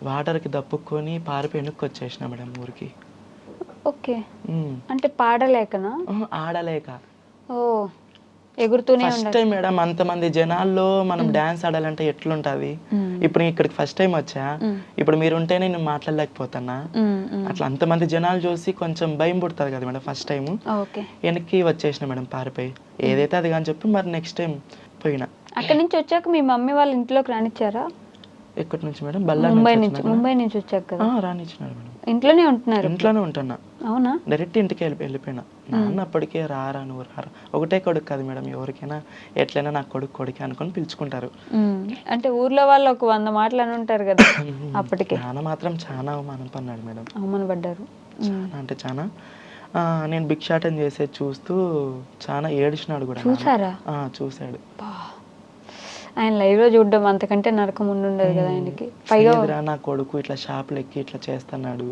వాటర్కి దప్పుకొని పారిపోయి వెనక్కి వచ్చేసిన మేడం ఊరికి. ఓకే. అంటే పాడలేకనా? ఆడలేక. ఓ, ఎగురుతూనే ఫస్ట్ టైం మేడం అంతమంది జనాల్లో మనం డాన్స్ ఆడాలంటే ఎట్లుంటది. ఇప్పుడు ఇక్కడికి ఫస్ట్ టైం వచ్చా, ఇప్పుడు మీరు ఉంటేనే నేను మాట్లాడలేకపోతున్నా. అట్లా అంతమంది జనాలు చూసి కొంచెం భయం పుడుతుంది కదా మేడం ఫస్ట్ టైం. వెనక్కి వచ్చేసిన మేడం పారిపోయి, ఏదైతే అది కానీ చెప్పి మరి నెక్స్ట్ టైం పోయినా. అక్కడి నుంచి వచ్చాక మీ మమ్మీ వాళ్ళ ఇంట్లోకి రానిచ్చారా? ఎక్కడి నుంచి మేడం? ముంబై నుంచి వచ్చాక కదా రానిచ్చినాడు మేడం. ఇంట్లోనే ఉంటున్నారు? ఇంట్లోనే ఉంటున్నా. అవునా? డైరెక్ట్ ఇంటికి వెళ్ళిపోయినా. నాన్న అప్పటికే రారా నువ్వు రారా, ఒకటే కొడుకు కదా మేడం, ఎవరికైనా ఎట్లయినా నా కొడుకు అనుకొని పిలుచుకుంటారు. అంటే ఊర్లో వాళ్ళు ఒక 100 మాటలు అని ఉంటారు కదా అప్పటికే. నాన్న మాత్రం చాలా అవమానం పన్నాడు మేడం. అవమానపడ్డారు చాలా అంటే చాలా. నేను భిక్షాటన చేసేది చూస్తూ చాలా ఏడిచినాడు కూడా. చూసారా? చూశాడు. ఆయన లైవ్ లో చూడడం అంతకంటే నరకం ఉండదు కదా ఆయనకి. పైగా నా కొడుకు ఇట్లా షాపులు ఎక్కి ఇట్లా చేస్తున్నాడు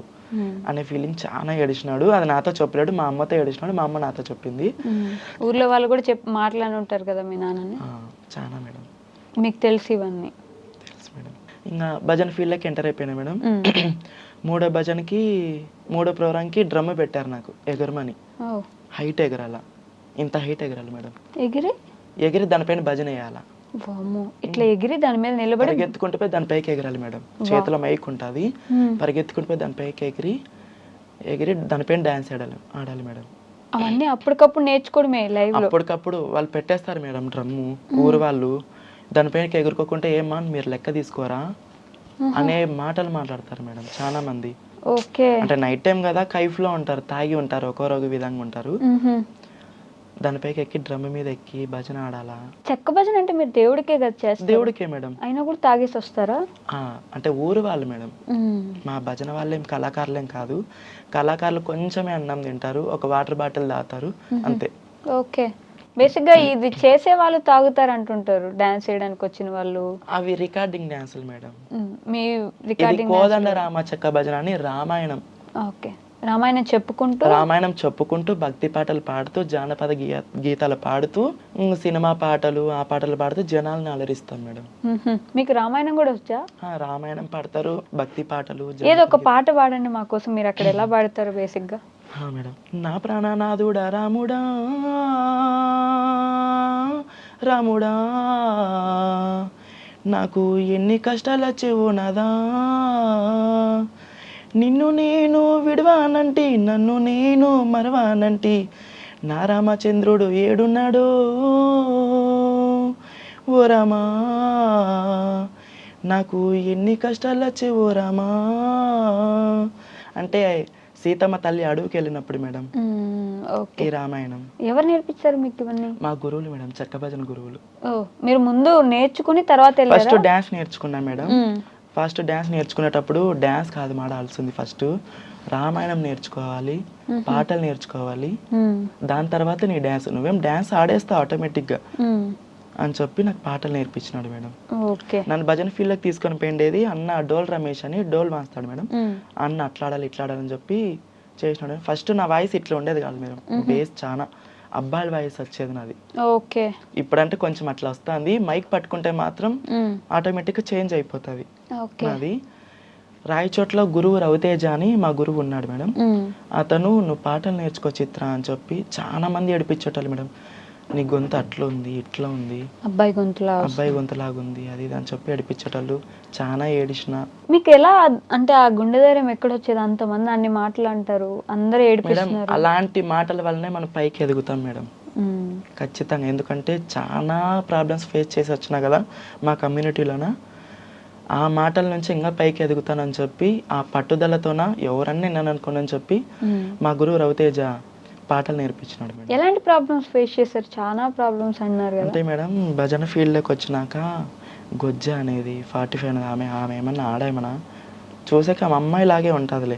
అనే ఫీలింగ్ చాలా ఏడిచినాడు. అది నాతో చెప్పలేడు, మా అమ్మతో ఏడిచినాడు, మా అమ్మ నాతో చెప్పింది. ఊర్లో వాళ్ళు కూడా మాట్లాడి ఉంటారు కదా మీ నాన్నని? చాలా మేడం. మీకు తెలుసు ఇవన్నీ? తెలుసు మేడం. ఇంకా భజన ఫీల్డ్లోకి ఎంటర్ అయిపోయినా మేడం. మూడో ప్రోగ్రాంకి డ్రమ్ పెట్టారు నాకు ఎగరమని. హైట్ ఎగరాల, ఇంత హైట్ ఎగరాలి మేడం. ఎగిరి దానిపైన భజన వేయాలా. ఇట్లా ఎగిరి దాని మీద నిలబడి పరిగెత్తుకుంటూ పోయి దాని పైకి ఎగరాలి మేడం. చేతిలో మైక్ ఉంటుంది, పరిగెత్తుకుంటూ పోయి దాని పైకి ఎగిరి దానిపైన డాన్స్ ఆడాలి మేడం. అవన్నీ అప్పటికప్పుడు నేర్చుకోవడమే లైవ్ లో? అప్పటికప్పుడు వాళ్ళు పెట్టేస్తారు మేడం డ్రమ్ము. ఊరు వాళ్ళు దానిపైన ఎగురుకోకుంటే ఏమా మీరు లెక్క తీసుకోరా అనే మాటలు మాట్లాడతారు మేడం చాలా మంది. ఓకే. అంటే నైట్ టైం కదా, కైఫ్ లో ఉంటారు, తాగి ఉంటారు, ఒక్కొక్క విధంగా ఉంటారు. దానిపైకి ఎక్కి డ్రమ్ మీద ఎక్కి భజన ఆడాలా. చెక్క భజన అంటే మీరు దేవుడికే కదా చేస్తారు? దేవుడికే మేడం. అయినా కూడా తాగేసి వస్తారా? అంటే ఊరు వాళ్ళు మేడం, మా భజన వాళ్ళు ఏం కళాకారులేం కాదు. కళాకారులు కొంచెమే అన్నం తింటారు, ఒక వాటర్ బాటిల్ తాగుతారు అంతే. ఓకే. బేసిక్ గా ఇది చేసే వాళ్ళు తాగుతారు అంటుంటారు, డాన్స్ చేయడానికి వచ్చిన వాళ్ళు. అవి రికార్డింగ్ డాన్సులు మేడం. మీ రికార్డింగ్ కోదండ రామ చెక్క భజన అని రామాయణం. ఓకే. రామాయణం చెప్పుకుంటూ భక్తి పాటలు పాడుతూ జానపద గీతాలు పాడుతూ సినిమా పాటలు ఆ పాటలు పాడుతూ జనాలను అలరిస్తాం మేడం. మీకు రామాయణం కూడా వచ్చా? రామాయణం పాడతారు, భక్తి పాటలు. ఏదో ఒక పాట పాడండి మా కోసం. మీరు అక్కడ ఎలా పాడతారు బేసిక్ గా? మేడం. నా ప్రాణనాథుడా రాముడా రాముడా, నాకు ఎన్ని కష్టాలు వచ్చేవో నాదా, నిన్ను నేను విడవానంటి, నన్ను నేను మరవానంటి, నా రామచంద్రుడు ఏడున్నాడో ఓ రామా, నాకు ఎన్ని కష్టాలు వచ్చే ఓ రామా అంటే సీతమ్మ తల్లి అడవికి వెళ్ళినప్పుడు మేడం ఈ రామాయణం. ఎవరు నేర్పించారు మీకు ఇవన్నీ? మా గురువులు మేడం, చెక్క భజన గురువులు. మీరు ముందు నేర్చుకుని తర్వాత ఫస్ట్ డాన్స్ నేర్చుకున్నా మేడం. ఫస్ట్ డాన్స్ నేర్చుకునేటప్పుడు డాన్స్ కాదు మాడాల్సింది, ఫస్ట్ రామాయణం నేర్చుకోవాలి, పాటలు నేర్చుకోవాలి, దాని తర్వాత నీ డాన్స్. నువ్వేం డాన్స్ ఆడేస్తావు ఆటోమేటిక్గా అని చెప్పి నాకు పాటలు నేర్పించినాడు మేడం. నన్ను భజన ఫీల్డ్కి తీసుకొని పోయిండేది అన్న డోల్ రమేష్ అని, డోల్ మాస్తాడు మేడం. అన్న అట్లాడాలి ఇట్లాడాలని చెప్పి చేసినాడు. ఫస్ట్ నా వాయిస్ ఇట్లా ఉండేది కాదు మేడం, బేస్ చాలా అబ్బాయిల వాయిస్ వచ్చేది నాది. ఓకే. ఇప్పుడంటే కొంచెం అట్లా వస్తుంది, మైక్ పట్టుకుంటే మాత్రం ఆటోమేటిక్గా చేంజ్ అయిపోతుంది నాది. రాయచోట్ల గురువు రవితేజ అని మా గురువు ఉన్నాడు మేడం. అతను నువ్వు పాటలు నేర్చుకో చిత్ర అని చెప్పి చాలా మంది ఏడిపించేటోళ్ళు మేడం. నీ గొంతు అట్లా ఉంది, ఇట్లా ఉంది, అబ్బాయి గొంతులాగా ఉంది, అది ఇది అని చెప్పి ఏడిపించేటోళ్ళు. చాలా ఏడిచిన. మీకు ఎలా అంటే ఆ గుండె ధైర్యం ఎక్కడొచ్చేది? అంతమంది అన్ని మాటలు అంటారు, అందరూ ఏడిపిస్తున్నారు. అలాంటి మాటల వల్లనే మనం పైకి ఎదుగుతాం మేడం ఖచ్చితంగా. ఎందుకంటే చాలా ప్రాబ్లమ్స్ ఫేస్ చేసి వచ్చినా కదా మా కమ్యూనిటీలోన. ఆ మాటల నుంచి ఇంకా పైకి ఎదుగుతానని చెప్పి ఆ పట్టుదలతోన ఎవరన్నా నేను అనుకోనని చెప్పి మా గురువు రవితేజ పాటలు నేర్పించినాడు మేడం. ఎలాంటి ప్రాబ్లమ్స్ ఫేస్ చేశారు? చాలా ప్రాబ్లమ్స్ అన్నారు కదా. అంటే మేడం భజన ఫీల్డ్లోకి వచ్చినాక గొజ్జ అనేది 45 ఆమె ఏమన్నా ఆడేమన్నా చూసాక మా అమ్మాయి లాగే ఉంటుందిలే,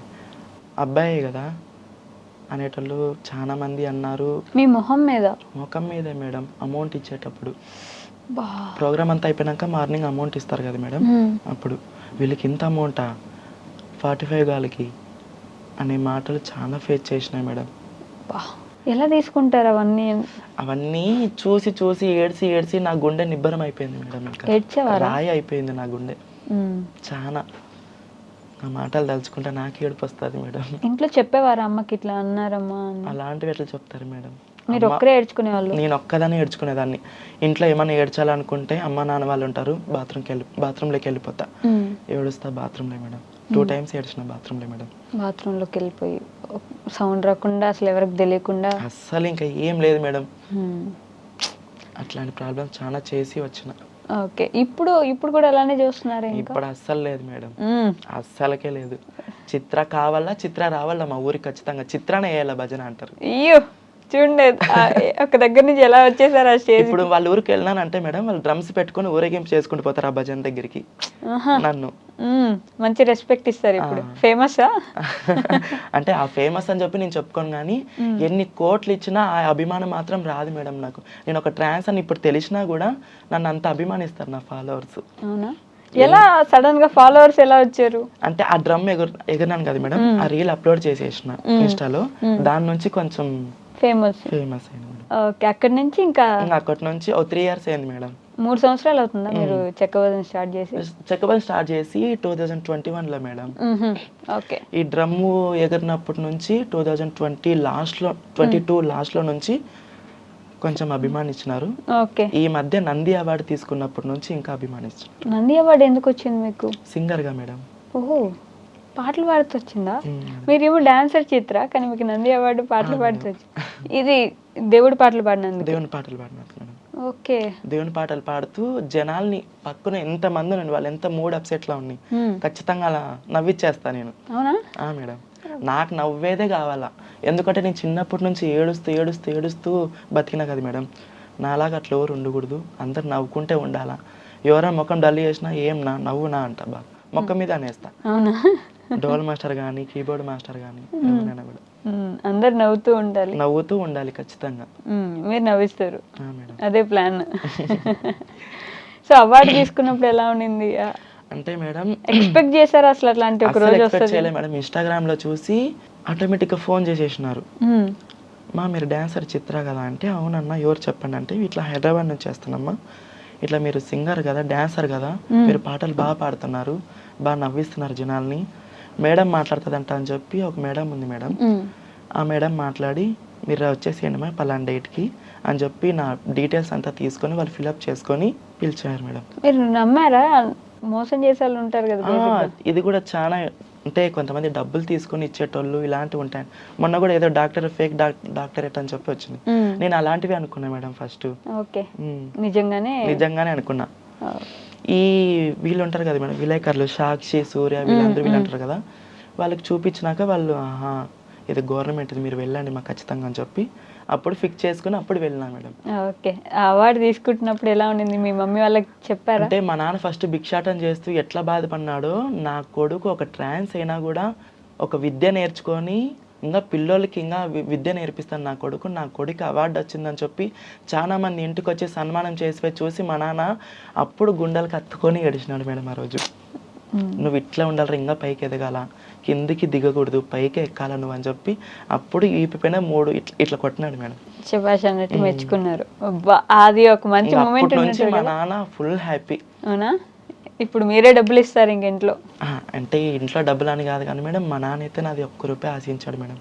అబ్బాయి కదా అనేటోళ్ళు చాలా మంది అన్నారు. మీ మొహం మీద? ముఖం మీదే మేడం. అమౌంట్ ఇచ్చేటప్పుడు బా. ప్రోగ్రామ్ అంతా అయిపోయాక మార్నింగ్ అమౌంట్ ఇస్తారు కదా మేడం, అప్పుడు వీళ్ళకి ఇంత అమౌంటా 45 గాలకి అనే మాటలు చాలా ఫేస్ చేసినాయి మేడం. బా. ఎలా తీసుకుంటారు అవన్నీ? అవన్నీ చూసి చూసి ఏడ్చి ఏడ్చి నా గుండె నిబ్బరం అయిపోయింది మేడం. ఇంకా ఏడ్చేవారా? రాయి అయిపోయింది నా గుండె చాలా. ఆ మాటలు తలుచుకుంటే నాకు ఏడుపు వస్తుంది మేడం. ఇంట్లో చెప్పేవారా అమ్మకి ఇట్లా అన్నారమ్మా అని? అలాంటివి ఎట్లా చెప్తారు మేడం? మీరు ఒక్కరే ఏడ్చుకునేవాళ్ళు? నేను ఒక్కదాన్ని ఏడ్చుకునేదాన్ని. ఇంట్లో ఏమైనా ఏడ్చాలనుకుంటే అమ్మ నాన్న వాళ్ళు ఉంటారు, బాత్రూంలోకి వెళ్ళిపోతా, ఏడుస్తా బాత్రూంలో మేడం. 2 times ఏడ్చిన బాత్రూంలో మేడం. బాత్రూంలోకి వెళ్ళిపోయి సౌండ్ రాకుండా అసలు ఎవరికి తెలియకుండా? అస్సలు ఇంకా ఏం లేదు మేడం. అట్లాంటి ప్రాబ్లమ్ చాలా చేసి వచ్చిన. ఓకే. ఇప్పుడు కూడా అలానే చూస్తున్నారు? ఇప్పుడు అస్సలు లేదు మేడం, అస్సలకే లేదు. చిత్ర కావాలా, చిత్ర రావాలా మా ఊరికి ఖచ్చితంగా. చిత్రానే వేయాల భజన అంటారు. అయ్యో చూడండి, ఒక దగ్గర నుంచి ఎలా వచ్చేసారు ఆ స్టేజ్. ఇప్పుడు వాళ్ళ ఊరికి వెళ్ళినానంటే మేడం, వాళ్ళు డ్రమ్స్ పెట్టుకుని ఊరేగింపు చేసుకుంటూ పోతారు ఆ భజన దగ్గరికి. నన్ను మంచి రెస్పెక్ట్ ఇస్తారు. ఇప్పుడు ఫేమసా? అంటే ఆ ఫేమస్ అని చెప్పి నేను చెప్పుకోను, కానీ ఎన్ని కోట్లు ఇచ్చినా ఆ అభిమానం మాత్రం రాదు మేడం నాకు. నేను ఒక ట్రాన్స్ అని ఇప్పుడు తెలిసినా కూడా నన్ను అంత అభిమానిస్తారు నా ఫాలోవర్స్. అవునా? ఎలా సడన్ గా ఫాలోవర్స్ ఎలా వచ్చారు? అంటే ఆ డ్రమ్ ఎగిరినాను కదా మేడం, ఆ రీల్ అప్లోడ్ చేసేసిన ఇన్స్టాలో, దాని నుంచి కొంచెం ఫేమస్ అయింది. ఓకే. అక్కడి నుంచి ఇంకా అక్కడి నుంచి 3 years అయింది మేడం. 3 సంవత్సరాలు అవుతుందా మీరు చెక్కబదం స్టార్ట్ చేసి? చెక్కబదం స్టార్ట్ చేసి 2021లో మేడం. ఓకే. ఈ డ్రమ్ము ఎగిరినప్పటి నుంచి 2020 లాస్ట్లో 22 లాస్ట్లో నుంచి కొంచెం అభిమానించినారు. ఓకే. ఈ మధ్య నంది అవార్డు తీసుకున్నప్పటి నుంచి ఇంకా అభిమానిస్తున్నారు. నంది అవార్డు ఎందుకు వచ్చింది మీకు? సింగర్గా మేడం. ఓహో, పాటలు పాడుతూ వచ్చిందా? మీరేమో డాన్సర్ చిత్ర, కానీ మీకు నంది అవార్డు పాటలు పాడుతూ వచ్చింది. ఇది దేవుడి పాటలు పాడినందుకు? దేవుని పాటలు పాడినందుకు మేడం. ఓకే. దేవుని పాటలు పాడుతూ జనాల్ని పక్కన ఎంత మంది ఉండి వాళ్ళు ఎంత మూడ్ అప్సెట్లో ఉన్నాయి, ఖచ్చితంగా అలా నవ్విచ్చేస్తా నేను. అవునా? మేడం, నాకు నవ్వేదే కావాలా. ఎందుకంటే నేను చిన్నప్పటి నుంచి ఏడుస్తూ ఏడుస్తూ ఏడుస్తూ బతికినా కదా మేడం. నాలాగా అట్లా ఎవరు ఉండకూడదు, అందరు నవ్వుకుంటే ఉండాలా. ఎవరైనా ముఖం డల్ చేసినా ఏం నవ్వునా అంట, బాగా మొక్క మీద అనేస్తా. అవునా? డోల్ మాస్టర్ కానీ కీబోర్డ్ మాస్టర్ కానీ కూడా అందరు నవ్వుతూ ఉండాలి ఖచ్చితంగా. మీరు నవ్విస్తారు, అదే ప్లాన్. సో అవార్డు తీసుకున్నప్పుడు ఎలా ఉండింది? అంటే మేడం, ఎక్స్పెక్ట్ చేశారు అసలు అట్లాంటి ఒక రోజు వస్తుంది? మేడం, ఇన్స్టాగ్రామ్ లో చూసి ఆటోమేటిక్గా ఫోన్ చేసేసినారు. మీరు డాన్సర్ చిత్ర కదా అంటే, అవునన్నా ఎవరు చెప్పండి అంటే, ఇట్లా హైదరాబాద్ నుంచి వస్తున్నామ్మా, ఇట్లా మీరు సింగర్ కదా డాన్సర్ కదా, మీరు పాటలు బాగా పాడుతున్నారు, బాగా నవ్విస్తున్నారు జనాల్ని, మేడం మాట్లాడుతుందంట అని చెప్పి ఒక మేడం ఉంది మేడం. ఆ మేడం మాట్లాడి మీరు వచ్చేసేయండి మా పలానా డేట్కి అని చెప్పి నా డీటెయిల్స్ అంతా తీసుకొని వాళ్ళు ఫిల్అప్ చేసుకొని పిలిచారు మేడం. మీరు నమ్మారా? మోసం చేసే వాళ్ళు ఉంటారు కదా. ఇది కూడా చాలా అంటే కొంతమంది డబ్బులు తీసుకొని ఇచ్చేటోళ్ళు ఇలాంటివి ఉంటాయి. మొన్న కూడా ఏదో డాక్టర్ ఫేక్ డాక్టరేట్ అని చెప్పి వచ్చింది. నేను అలాంటివి అనుకున్నా మేడం ఫస్ట్. నిజంగానే అనుకున్నా. ఈ వీళ్ళు ఉంటారు కదా మేడం, విలేకరులు సాక్షి, సూర్య, వీళ్ళందరూ వీళ్ళు అంటారు కదా, వాళ్ళకి చూపించినాక వాళ్ళు ఇది గవర్నమెంట్, ఇది మీరు వెళ్ళండి మాకు ఖచ్చితంగా అని చెప్పి అప్పుడు ఫిక్స్ చేసుకుని అప్పుడు వెళ్ళినా మేడం. ఓకే. అవార్డు తీసుకుంటున్నప్పుడు ఎలా ఉండింది? మీ మమ్మీ వాళ్ళకి చెప్పారా? అంటే మా నాన్న ఫస్ట్ భిక్షాటం చేస్తూ ఎట్లా బాధపడినాడో, నా కొడుకు ఒక ట్రాన్స్ అయినా కూడా ఒక విద్య నేర్చుకొని ఇంకా పిల్లోళ్ళకి ఇంకా విద్య నేర్పిస్తాను నా కొడుకు అవార్డు వచ్చిందని చెప్పి చాలా మంది ఇంటికి వచ్చి సన్మానం చేసి చూసి మా నాన్న అప్పుడు గుండెలకు హత్తుకొని ఏడిచినాడు మేడం. ఆ రోజు నువ్వు ఇట్లా ఉండాలి, ఇంకా పైకి ఎదగాల, కిందికి దిగకూడదు, పైకి ఎక్కాల నువ్వు అని చెప్పి అప్పుడు ఈపి పైన 3 ఇట్లా కొట్టినాడు మేడం. శభాష్ అన్నట్టు మెచ్చుకున్నారు. అది ఒక మంచి మూమెంట్ నుంచి మా నాన్న ఫుల్ హ్యాపీ. అవునా? ఇప్పుడు మీరే డబ్బులు ఇస్తారు ఇంక ఇంట్లో? అంటే ఇంట్లో డబ్బులు అని కాదు కానీ మేడం, మా నాన్న అయితే నాది ₹1 ఆశించాడు మేడం.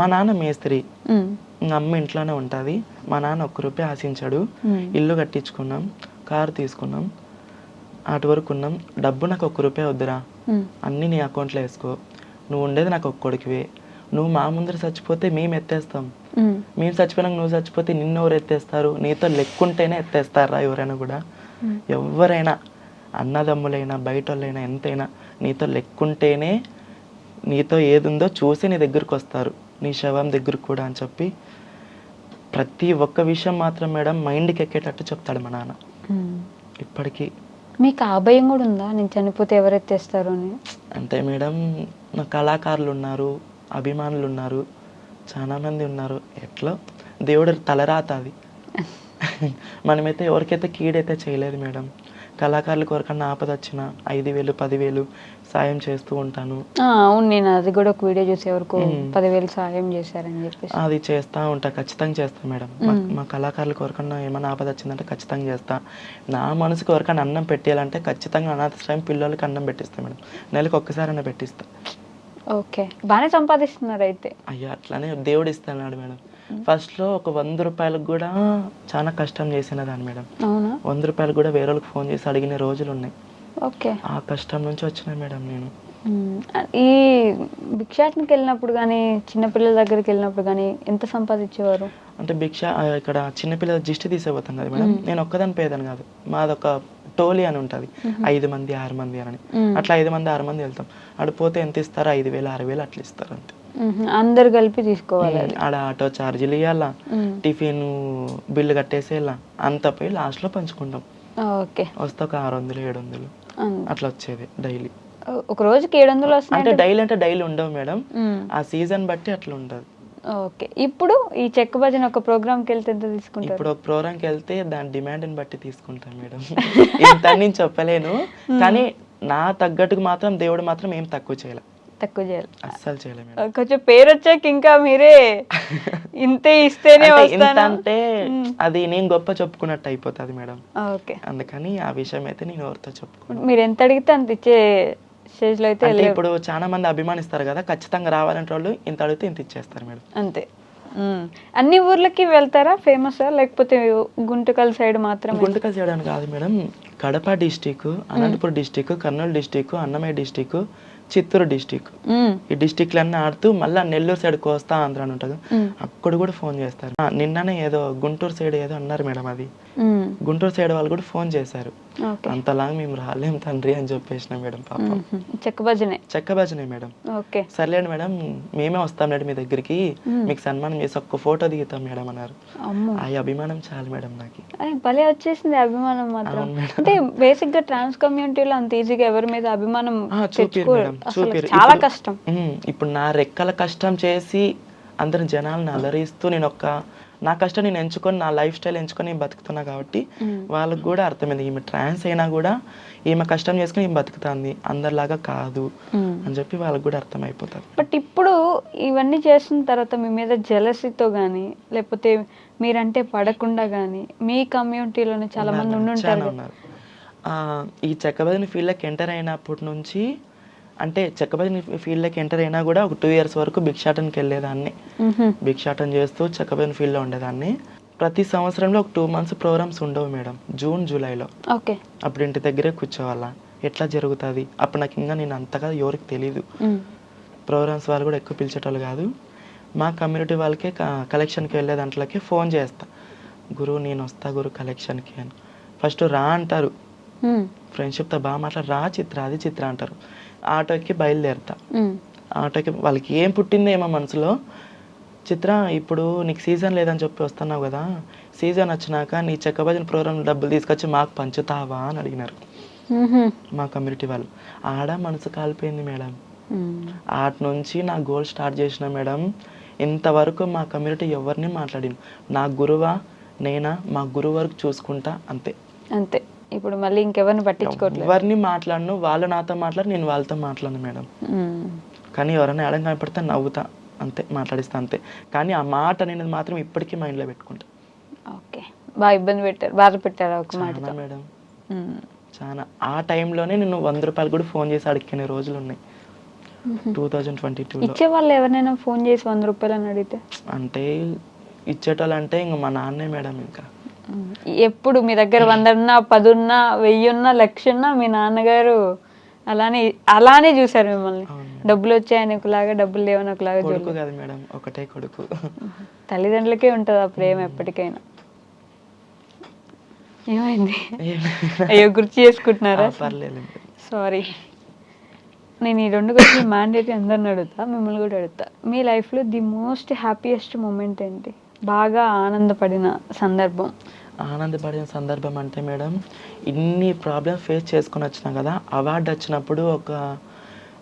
మా నాన్న మేస్త్రి, అమ్మ ఇంట్లోనే ఉంటుంది. మా నాన్న ₹1 ఆశించాడు. ఇల్లు కట్టించుకున్నాం, కారు తీసుకున్నాం, అటు వరకు ఉన్నాం. డబ్బు నాకు ₹1 వద్దురా, అన్నీ నీ అకౌంట్లో వేసుకో, నువ్వు ఉండేది నాకు ఒక్క కొడుకువే, నువ్వు మా ముందర చచ్చిపోతే మేము ఎత్తేస్తాం, మేము చచ్చిపోయినాక నువ్వు చచ్చిపోతే నిన్ను ఎవరు ఎత్తేస్తారు, నీతో లెక్కుంటేనే ఎత్తేస్తారా ఎవరైనా కూడా, ఎవరైనా అన్నదమ్ములైనా బయట వాళ్ళైనా ఎంతైనా నీతో లెక్కుంటేనే, నీతో ఏది ఉందో చూసి నీ దగ్గరకు వస్తారు, నీ శవం దగ్గరకు కూడా అని చెప్పి ప్రతి ఒక్క విషయం మాత్రం మేడం మైండ్కి ఎక్కేటట్టు చెప్తాడు మా నాన్న ఇప్పటికీ. మీకు ఆ భయం కూడా ఉందా, నేను చనిపోతే ఎవరు ఎత్తేస్తారు అని? అంటే మేడం నా కళాకారులు ఉన్నారు, అభిమానులు ఉన్నారు, చాలామంది ఉన్నారు. ఎట్లా దేవుడు తలరాత అది. మనమైతే ఎవరికైతే కీడైతే చేయలేదు మేడం. కళాకారులకు ఎవరికన్నా ఆపద వచ్చిన 5,000 10,000 సాయం చేస్తూ ఉంటాను. అవును, నేను అది కూడా ఒక వీడియో చూసి ఎవరికో 10,000 సాయం చేశారని చెప్పేసి అది చేస్తూ ఉంటా, ఖచ్చితంగా చేస్తా మేడం. మా కళాకారులకు ఎవరికన్నా ఏమైనా ఆపద వచ్చిందంటే ఖచ్చితంగా చేస్తా. నా మనసుకు ఎవరికైనా అన్నం పెట్టేయాలంటే ఖచ్చితంగా అనాథాశ్రయం పిల్లలకి అన్నం పెట్టిస్తా మేడం. నెలకు ఒక్కసారైనా పెట్టిస్తా. ఓకే, బాగానే సంపాదిస్తున్నారు అయితే. అయ్యా అట్లానే దేవుడు ఇస్తున్నాడు మేడం. ఫస్ట్లో ఒక 100 రూపాయలకు కూడా చాలా కష్టం చేసిన దాన్ని మేడం. అవునా? 100 రూపాయలు కూడా వేరే వాళ్ళకి ఫోన్ చేసి అడిగిన రోజులు ఉన్నాయి. ఓకే, ఆ కష్టం నుంచి వచ్చిన మేడం నేను. ఈ భిక్షాటనకి వెళ్ళినప్పుడు కానీ చిన్నపిల్లల దగ్గరికి వెళ్ళినప్పుడు కానీ ఎంత సంపాదించేవారు? అంటే ఇక్కడ చిన్నపిల్లల దిష్టి తీసేపోతాం కదా మేడం. నేను ఒక్కదాని పేదాను కాదు, మాదొక టోలీ అని ఉంటుంది. 5 మంది 6 మంది అని అట్లా 5 మంది 6 మంది వెళ్తాం. ఆడిపోతే ఎంత ఇస్తారు? 5,000 6,000 అట్లా ఇస్తారు అంతే. అందరు కలిపి తీసుకోవాలి. ఆడ ఆటో ఛార్జీలు ఇవ్వాలా, టిఫిన్ బిల్లు కట్టేసేలా, అంత పోయి లాస్ట్లో పంచుకుంటాం. ఓకే, వస్తే ఒక 600 700 అట్లా వచ్చేది డైలీ. ఒక రోజుకి 700 వస్తాయి అంటే డైలీ ఉండవు మేడం, ఆ సీజన్ బట్టి అట్లా ఉంటుంది. ఓకే, ఇప్పుడు ఈ చెక్క భజన ఒక ప్రోగ్రామ్కి వెళ్తే ఎంత తీసుకుంటారు? ఇప్పుడు ఒక ప్రోగ్రామ్కి వెళ్తే దాని డిమాండ్ని బట్టి తీసుకుంటాం మేడం. ఇంత నేను చెప్పలేను, కానీ నా తగ్గట్టుకు మాత్రం దేవుడు మాత్రం ఏం తక్కువ చేయాలి, అస్సలు చేయలేదు మేడం. కొంచెం పేరు వచ్చాక ఇంకా మీరే ఇంతే ఇస్తేనే వస్తాను అంటే అది నేను గొప్ప చెప్పుకున్నట్టు అయిపోతుంది మేడం. ఓకే, అందుకని ఆ విషయం అయితే నేను ఎవరితో చెప్పుకున్నాను. మీరు ఎంత అడిగితే అంత ఇచ్చే స్టేజ్ లో అయితే ఇప్పుడు చాలా మంది అభిమానిస్తారు కదా, ఖచ్చితంగా రావాలంటే వాళ్ళు ఇంత అడిగితే ఇంత ఇచ్చేస్తారు మేడం. అంతే. అన్ని ఊర్లకి వెళ్తారా ఫేమస్, లేకపోతే గుంటకల్ సైడ్ మాత్రం? గుంటకల్ సైడ్ అని కాదు madam, Kadapa district, Anantapuram district, Kurnool district, Annamayya district, Chittoor district, ఈ డిస్టిక్లన్నీ ఆడుతూ మళ్ళీ నెల్లూరు సైడ్ కోస్తా ఆంధ్ర అని ఉంటుంది, అక్కడ కూడా ఫోన్ చేస్తారు. నిన్ననే ఏదో గుంటూరు సైడ్ ఏదో అన్నారు మేడం, అది గుంటూరు సైడ్ వాళ్ళు కూడా ఫోన్ చేశారు. అంతలాగా మేము రాలేం తండ్రి అని చెప్పేసిన మేడం. పాపం చెక్క భజనే మేడం. సర్లేండి మేడం, మేమే వస్తాం మేడం మీ దగ్గరికి, మీకు సన్మానం చేసి ఒక్క ఫోటో దిగుతాం మేడం అన్నారు. ఆ అభిమానం చాలు మేడం నాకు. భలే వచ్చేసింది అభిమానం మాత్రం. అంటే బేసిక్ గా ట్రాన్స్ కమ్యూనిటీలో అంత ఈజీగా ఎవరి మీద అభిమానం చూపిరు. చాలా కష్టం. ఇప్పుడు నా రెక్కల కష్టం చేసి అందరు జనాలను అలరిస్తూ నేను నా కష్టం నేను ఎంచుకొని, నా లైఫ్ స్టైల్ ఎంచుకొని బతుకుతున్నా కాబట్టి వాళ్ళకి కూడా అర్థమైంది, ఈమె ట్రాన్స్ అయినా కూడా ఈమె కష్టం చేసుకుని ఈమె బతుకుతుంది, అందరిలాగా కాదు అని చెప్పి వాళ్ళకి కూడా అర్థమైపోతుంది. బట్ ఇప్పుడు ఇవన్నీ చేసిన తర్వాత మీ మీద జెలసీతో కానీ లేకపోతే మీరంటే పడకుండా కానీ మీ కమ్యూనిటీలోనే చాలా మంది ఉన్నారు. ఈ చెక్క భజన ఫీల్డ్లోకి ఎంటర్ అయినప్పటి నుంచి, అంటే చెక్క భజన ఫీల్డ్లోకి ఎంటర్ అయినా కూడా ఒక 2 years వరకు భిక్షాటనకి వెళ్ళేదాన్ని. భిక్షాటన చేస్తూ చెక్క భజన ఫీల్డ్లో ఉండేదాన్ని. ప్రతి సంవత్సరంలో ఒక 2 months ప్రోగ్రామ్స్ ఉండవు మేడం, జూన్ జూలైలో. అప్పుడు ఇంటి దగ్గరే కూర్చోవాలా, ఎట్లా జరుగుతుంది అప్పుడు నాకు ఇంకా నేను అంతగా ఎవరికి తెలీదు. ప్రోగ్రామ్స్ వాళ్ళు కూడా ఎక్కువ పిలిచేటోళ్ళు కాదు. మా కమ్యూనిటీ వాళ్ళకే కలెక్షన్కి వెళ్ళే దాంట్లోకి ఫోన్ చేస్తా, గురువు నేను వస్తా గురు కలెక్షన్కి అని. ఫస్ట్ రా అంటారు, ఫ్రెండ్షిప్తో బాగా మాట్లాడి రా చిత్ర అది చిత్ర అంటారు. ఆటోకి బయలుదేరుతా. ఆటోకి వాళ్ళకి ఏం పుట్టిందో ఏమో మనసులో, చిత్ర ఇప్పుడు నీకు సీజన్ లేదని చెప్పి వస్తున్నావు కదా, సీజన్ వచ్చినాక నీ చెక్క భజన ప్రోగ్రామ్ డబ్బులు తీసుకొచ్చి మాకు పంచుతావా అని అడిగినారు మా కమ్యూనిటీ వాళ్ళు. ఆడ మనసు కాలిపోయింది మేడం. ఆట నుంచి నా గోల్ స్టార్ట్ చేసిన మేడం. ఇంతవరకు మా కమ్యూనిటీ ఎవరిని మాట్లాడింది, నా గురువా నేనా, మా గురువు వరకు చూసుకుంటా అంతే. ఇప్పుడు మళ్ళీ ఇంకెవరిని పట్టించుకోవట్లేదు, ఎవరిని మాట్లాడను, వాళ్ళు నాతో మాట్లాడి నేను వాళ్ళతో మాట్లాడను మేడం. కానీ ఎవరైనా ఎడం కనపడితే నవ్వుతా అంతే, మాట్లాడిస్తా అంతే. కానీ ఆ మాట అనేది మాత్రం ఇప్పటికీ మైండ్లో పెట్టుకుంటా. ఓకే, బాగా ఇబ్బంది పెట్టారు, బాధ పెట్టారు ఒక మాట మేడం. చాలా ఆ టైంలోనే నేను 100 రూపాయలు కూడా ఫోన్ చేసి అడిగిన రోజులు ఉన్నాయి 2022లో. ఇచ్చేవాళ్ళు ఎవరైనా ఫోన్ చేసి 100 రూపాయలు అని అడిగితే? అంటే ఇచ్చేటోళ్ళు అంటే ఇంక మా నాన్నే మేడం. ఇంకా ఎప్పుడు మీ దగ్గర 100 ఉన్నా 10 ఉన్నా 1000 ఉన్నా 1,00,000 ఉన్నా మీ నాన్నగారు అలానే చూసారు మిమ్మల్ని. డబ్బులు వచ్చాయని ఒకలాగా, డబ్బులు లేవని ఒకలాగా. కొడుకు కాదు మేడం, ఒకటే కొడుకు. తల్లిదండ్రులకే ఉంటుంది ఆ ప్రేమ ఎప్పటికైనా. ఏమైంది? అయ్యో గుర్తు చేసుకుంటున్నారా? పర్లేదు, సారీ. నేను ఈ 2 క్వశ్చన్లు మ్యాండేటరీ అందరిని అడుగుతా, మిమ్మల్ని కూడా అడుగుతా. మీ లైఫ్లో ది మోస్ట్ హ్యాపీయెస్ట్ మూమెంట్ ఏంటి? బాగా ఆనందపడిన సందర్భం? ఆనందపడిన సందర్భం అంటే మేడం, ఇన్ని ప్రాబ్లమ్స్ ఫేస్ చేసుకొని వచ్చినా కదా, అవార్డు వచ్చినప్పుడు ఒక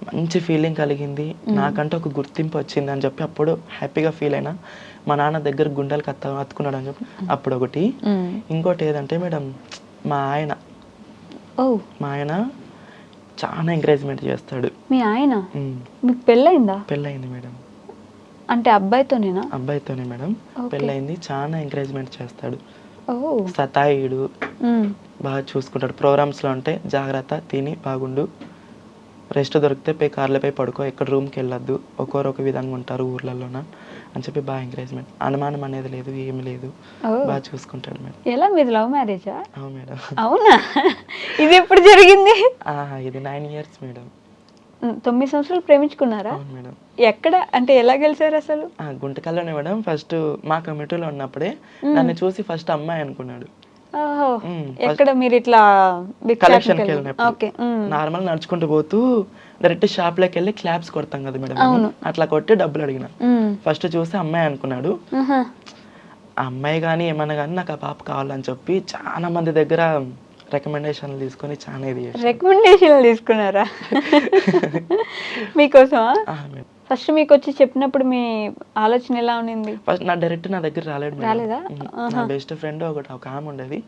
మంచి ఫీలింగ్ కలిగింది, నాకంటే ఒక గుర్తింపు వచ్చింది అని చెప్పి అప్పుడు హ్యాపీగా ఫీల్ అయినా. మా నాన్న దగ్గర గుండెలకు అత్తుకున్నాడు అని చెప్పి అప్పుడు ఒకటి. ఇంకోటి ఏదంటే మేడం, మా ఆయన మా ఆయన చాలా ఎంకరేజ్మెంట్ చేస్తాడు. మీ ఆయన మీకు పెళ్ళయిందా? పెళ్ళయింది మేడం. అంటే అబ్బాయితోనేనా? అబ్బాయితోనే మేడం పెళ్ళయింది. చాలా ఎంకరేజ్మెంట్ చేస్తాడు, ఓ సతాయిడు, బాగా చూసుకుంటాడు. ప్రోగ్రామ్స్లో ఉంటే జాగ్రత్త, తిని బాగుండు, రెస్ట్ దొరికితే పోయి కార్లో పోయి పడుకో, ఎక్కడ రూమ్కి వెళ్ళొద్దు, ఒక్కొక్క విధంగా ఉంటారు ఊర్లలోన అని చెప్పి బాగా ఎంకరేజ్మెంట్. అనుమానం అనేది లేదు, ఏమి లేదు, బాగా చూసుకుంటాడు మేడం. ఎలా, మీది లవ్ మ్యారేజా? అవును మేడం. అవునా? ఇది ఎప్పుడు జరిగింది? ఇది 9 years మేడం. 9 సంవత్సరాలు ప్రేమించుకున్నారా? అవును మేడం. ఎక్కడ అంటే ఎలా గెలిచారు అసలు? గుంటకల్లోనే మేడం. ఫస్ట్ మా కమిటీలో ఉన్నప్పుడే నన్ను చూసి ఫస్ట్ అమ్మాయి అనుకున్నాడు. ఓహో, ఎక్కడ మీరు ఇట్లా కలెక్షన్కి వెళ్ళినప్పుడు నార్మల్ నడుచుకుంటూ పోతూ డైరెక్ట్ షాప్ లోకి వెళ్ళి క్లాప్స్ కొడతాం కదా మేడం, అట్లా కొట్టి డబ్బులు అడిగిన. ఫస్ట్ చూసి అమ్మాయి అనుకున్నాడు. అమ్మాయి కానీ ఏమన్నా కానీ నాకు ఆ పాప కావాలని చెప్పి చాలా మంది దగ్గర రికమెండేషన్లు తీసుకొని చాలా ఇది రికమెండేషన్లు తీసుకున్నారా మీకోసమా? ఫస్ట్ మీకు వచ్చి చెప్పినప్పుడు మీ ఆలోచన ఎలా ఉన్నింది? ఫస్ట్ డైరెక్ట్ నా దగ్గర రాలేదా? నా బెస్ట్ ఫ్రెండ్ ఒక ఆమె ఉండేది,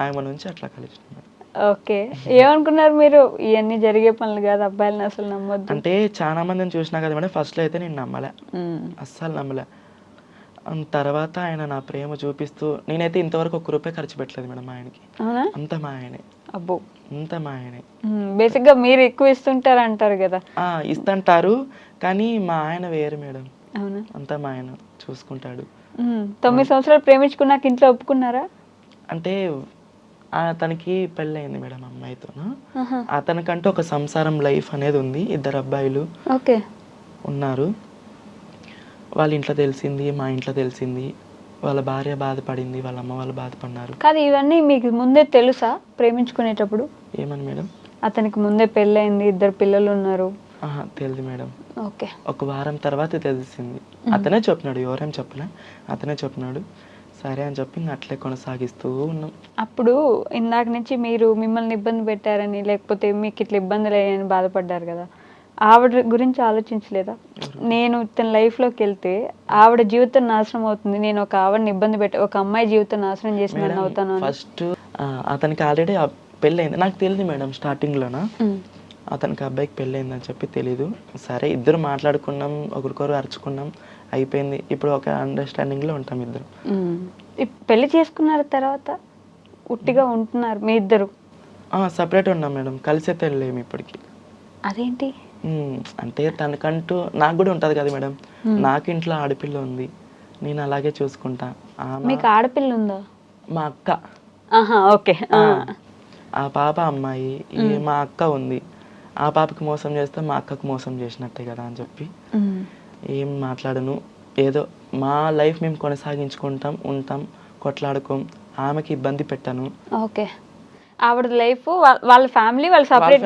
ఆమె నుంచి అట్లా కలిసి. ఓకే, ఏమనుకున్నారు మీరు? ఇవన్నీ జరిగే పనులు కాదు, అబ్బాయిలను అసలు నమ్మొద్దు అంటే. చాలా మందిని చూసినా కదా మేడం, ఫస్ట్ లో అయితే నేను నమ్మలే, అస్సలు నమ్మలే. తర్వాత ఆయన నా ప్రేమ చూపిస్తూ, నేనైతే ఇంతవరకు ₹1 ఖర్చు పెట్టలేదు మేడం ఆయనకి. అంత మా ఆయనే. అబ్బో, అంత మా ఆయనే. బేసిక్ గా మీరు ఎక్కువ ఇస్తుంటారు అంటారు కదా. ఇస్తుంటారు, కానీ మా ఆయన వేరు మేడం. అవునా? అంతా మా ఆయన చూసుకుంటాడు. 9 సంవత్సరాలు ప్రేమించుకున్నాక ఇంట్లో ఒప్పుకున్నారా? అంటే అతనికి పెళ్ళయింది మేడం అమ్మాయితో. అతనికంటూ ఒక సంసారం లైఫ్ అనేది ఉంది, 2 అబ్బాయిలు ఉన్నారు. వాళ్ళ ఇంట్లో తెలిసింది, మా ఇంట్లో తెలిసింది, వాళ్ళ భార్య బాధపడింది, వాళ్ళ అమ్మ వాళ్ళు బాధపడినారు. కాదు, ఇవన్నీ మీకు ముందే తెలుసా ప్రేమించుకునేటప్పుడు? ఏమని మేడం? అతనికి ముందే పెళ్ళయింది, 2 పిల్లలు ఉన్నారు. తెలియదు మేడం. ఓకే, ఒక వారం తర్వాత తెలిసింది. అతనే చెప్పినాడు, ఎవరేం చెప్పలే, అతనే చెప్పినాడు. సరే అని చెప్పి అట్లే కొనసాగిస్తూ ఉన్నాం. అప్పుడు ఇందాక నుంచి మీరు మిమ్మల్ని ఇబ్బంది పెట్టారని, లేకపోతే మీకు ఇట్లా ఇబ్బందులు అయ్యాయని బాధపడ్డారు కదా, ఆవిడ గురించి ఆలోచించలేదా? నేను తన లైఫ్లోకి వెళ్తే ఆవిడ జీవితం నాశనం అవుతుంది, నేను ఒక ఆవిడని ఇబ్బంది పెట్టి ఒక అమ్మాయి జీవితం నాశనం చేసిన అవుతాను. ఫస్ట్ అతనికి ఆల్రెడీ పెళ్ళయింది, నాకు తెలియదు మేడం. స్టార్టింగ్లోన అతనికి అబ్బాయికి పెళ్ళయిందని చెప్పి తెలీదు. సరే, ఇద్దరు మాట్లాడుకున్నాం, ఒకరికొరు అరుచుకున్నాం, అయిపోయింది. ఇప్పుడు ఒక అండర్స్టాండింగ్లో ఉంటాం ఇద్దరు. పెళ్లి చేసుకున్న తర్వాత ఉట్టిగా ఉంటున్నారు మీ ఇద్దరు? సపరేట్ ఉన్నాం మేడం, కలిసే తెలియలేము ఇప్పటికి. అదేంటి అంటే తనకంటూ నాకు కూడా ఉంటుంది కదా మేడం, నాకు ఇంట్లో ఆడపిల్ల ఉంది, నేను అలాగే చూసుకుంటా. మీకు ఆడపిల్ల ఉందా? మా అక్క. ఓకే. ఆ పాప అమ్మాయి, మా అక్క ఉంది. ఆ పాపకి మోసం చేస్తే మా అక్కకు మోసం చేసినట్టే కదా అని చెప్పి ఏం మాట్లాడను. ఏదో మా లైఫ్ మేము కొనసాగించుకుంటాం, ఉంటాం, కొట్లాడుకోం, ఆమెకి ఇబ్బంది పెట్టాను. ఓకే, ఆవిడ లైఫ్, వాళ్ళ ఫ్యామిలీ వాళ్ళు సపరేట్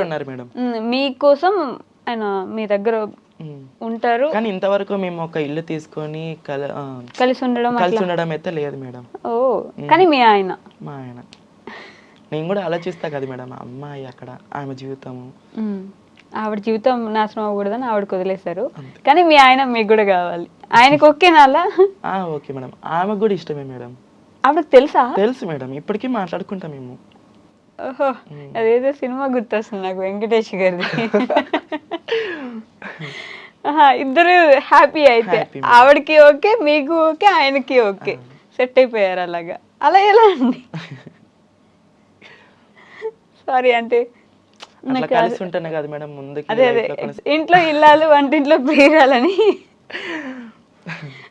ఉన్నారు మేడం. మీకోసం ఆయన మీ దగ్గర ఉంటారు, కానీ ఇంతవరకు మేము ఒక ఇల్లు తీసుకొని కలిసి ఉండడం అయితే లేదు మేడం. ఓ, కానీ మీ ఆయన? మా ఆయన. నేను కూడా ఆలోచిస్తా కదా మేడం, అమ్మాయి అక్కడ, ఆమె జీవితము, ఆవిడ జీవితం నాశనం అవ్వకూడదని ఆవిడకి వదిలేశారు, కానీ మీ ఆయన మీకు కూడా కావాలి. ఆయనకు ఓకేనా అలా? ఓకే మేడం, ఆమెకు కూడా ఇష్టమే మేడం. ఆవిడకి తెలుసా? తెలుసు మేడం, ఇప్పటికీ మాట్లాడుకుంటాం మేము. ఓహో, అదేదో సినిమా గుర్తొస్తుంది నాకు, వెంకటేష్ గారిది. ఇద్దరు హ్యాపీ అయితే, ఆవిడకి ఓకే, మీకు ఓకే, ఆయనకి ఓకే, సెట్ అయిపోయారు అలాగా. అలా ఎలా అండి? సారీ, అంటే కలిసి ఉంటేనే కదా మేడం ముందుకి. అదే ఇంట్లో ఇల్లాలు వంటింట్లో ప్రియురాలని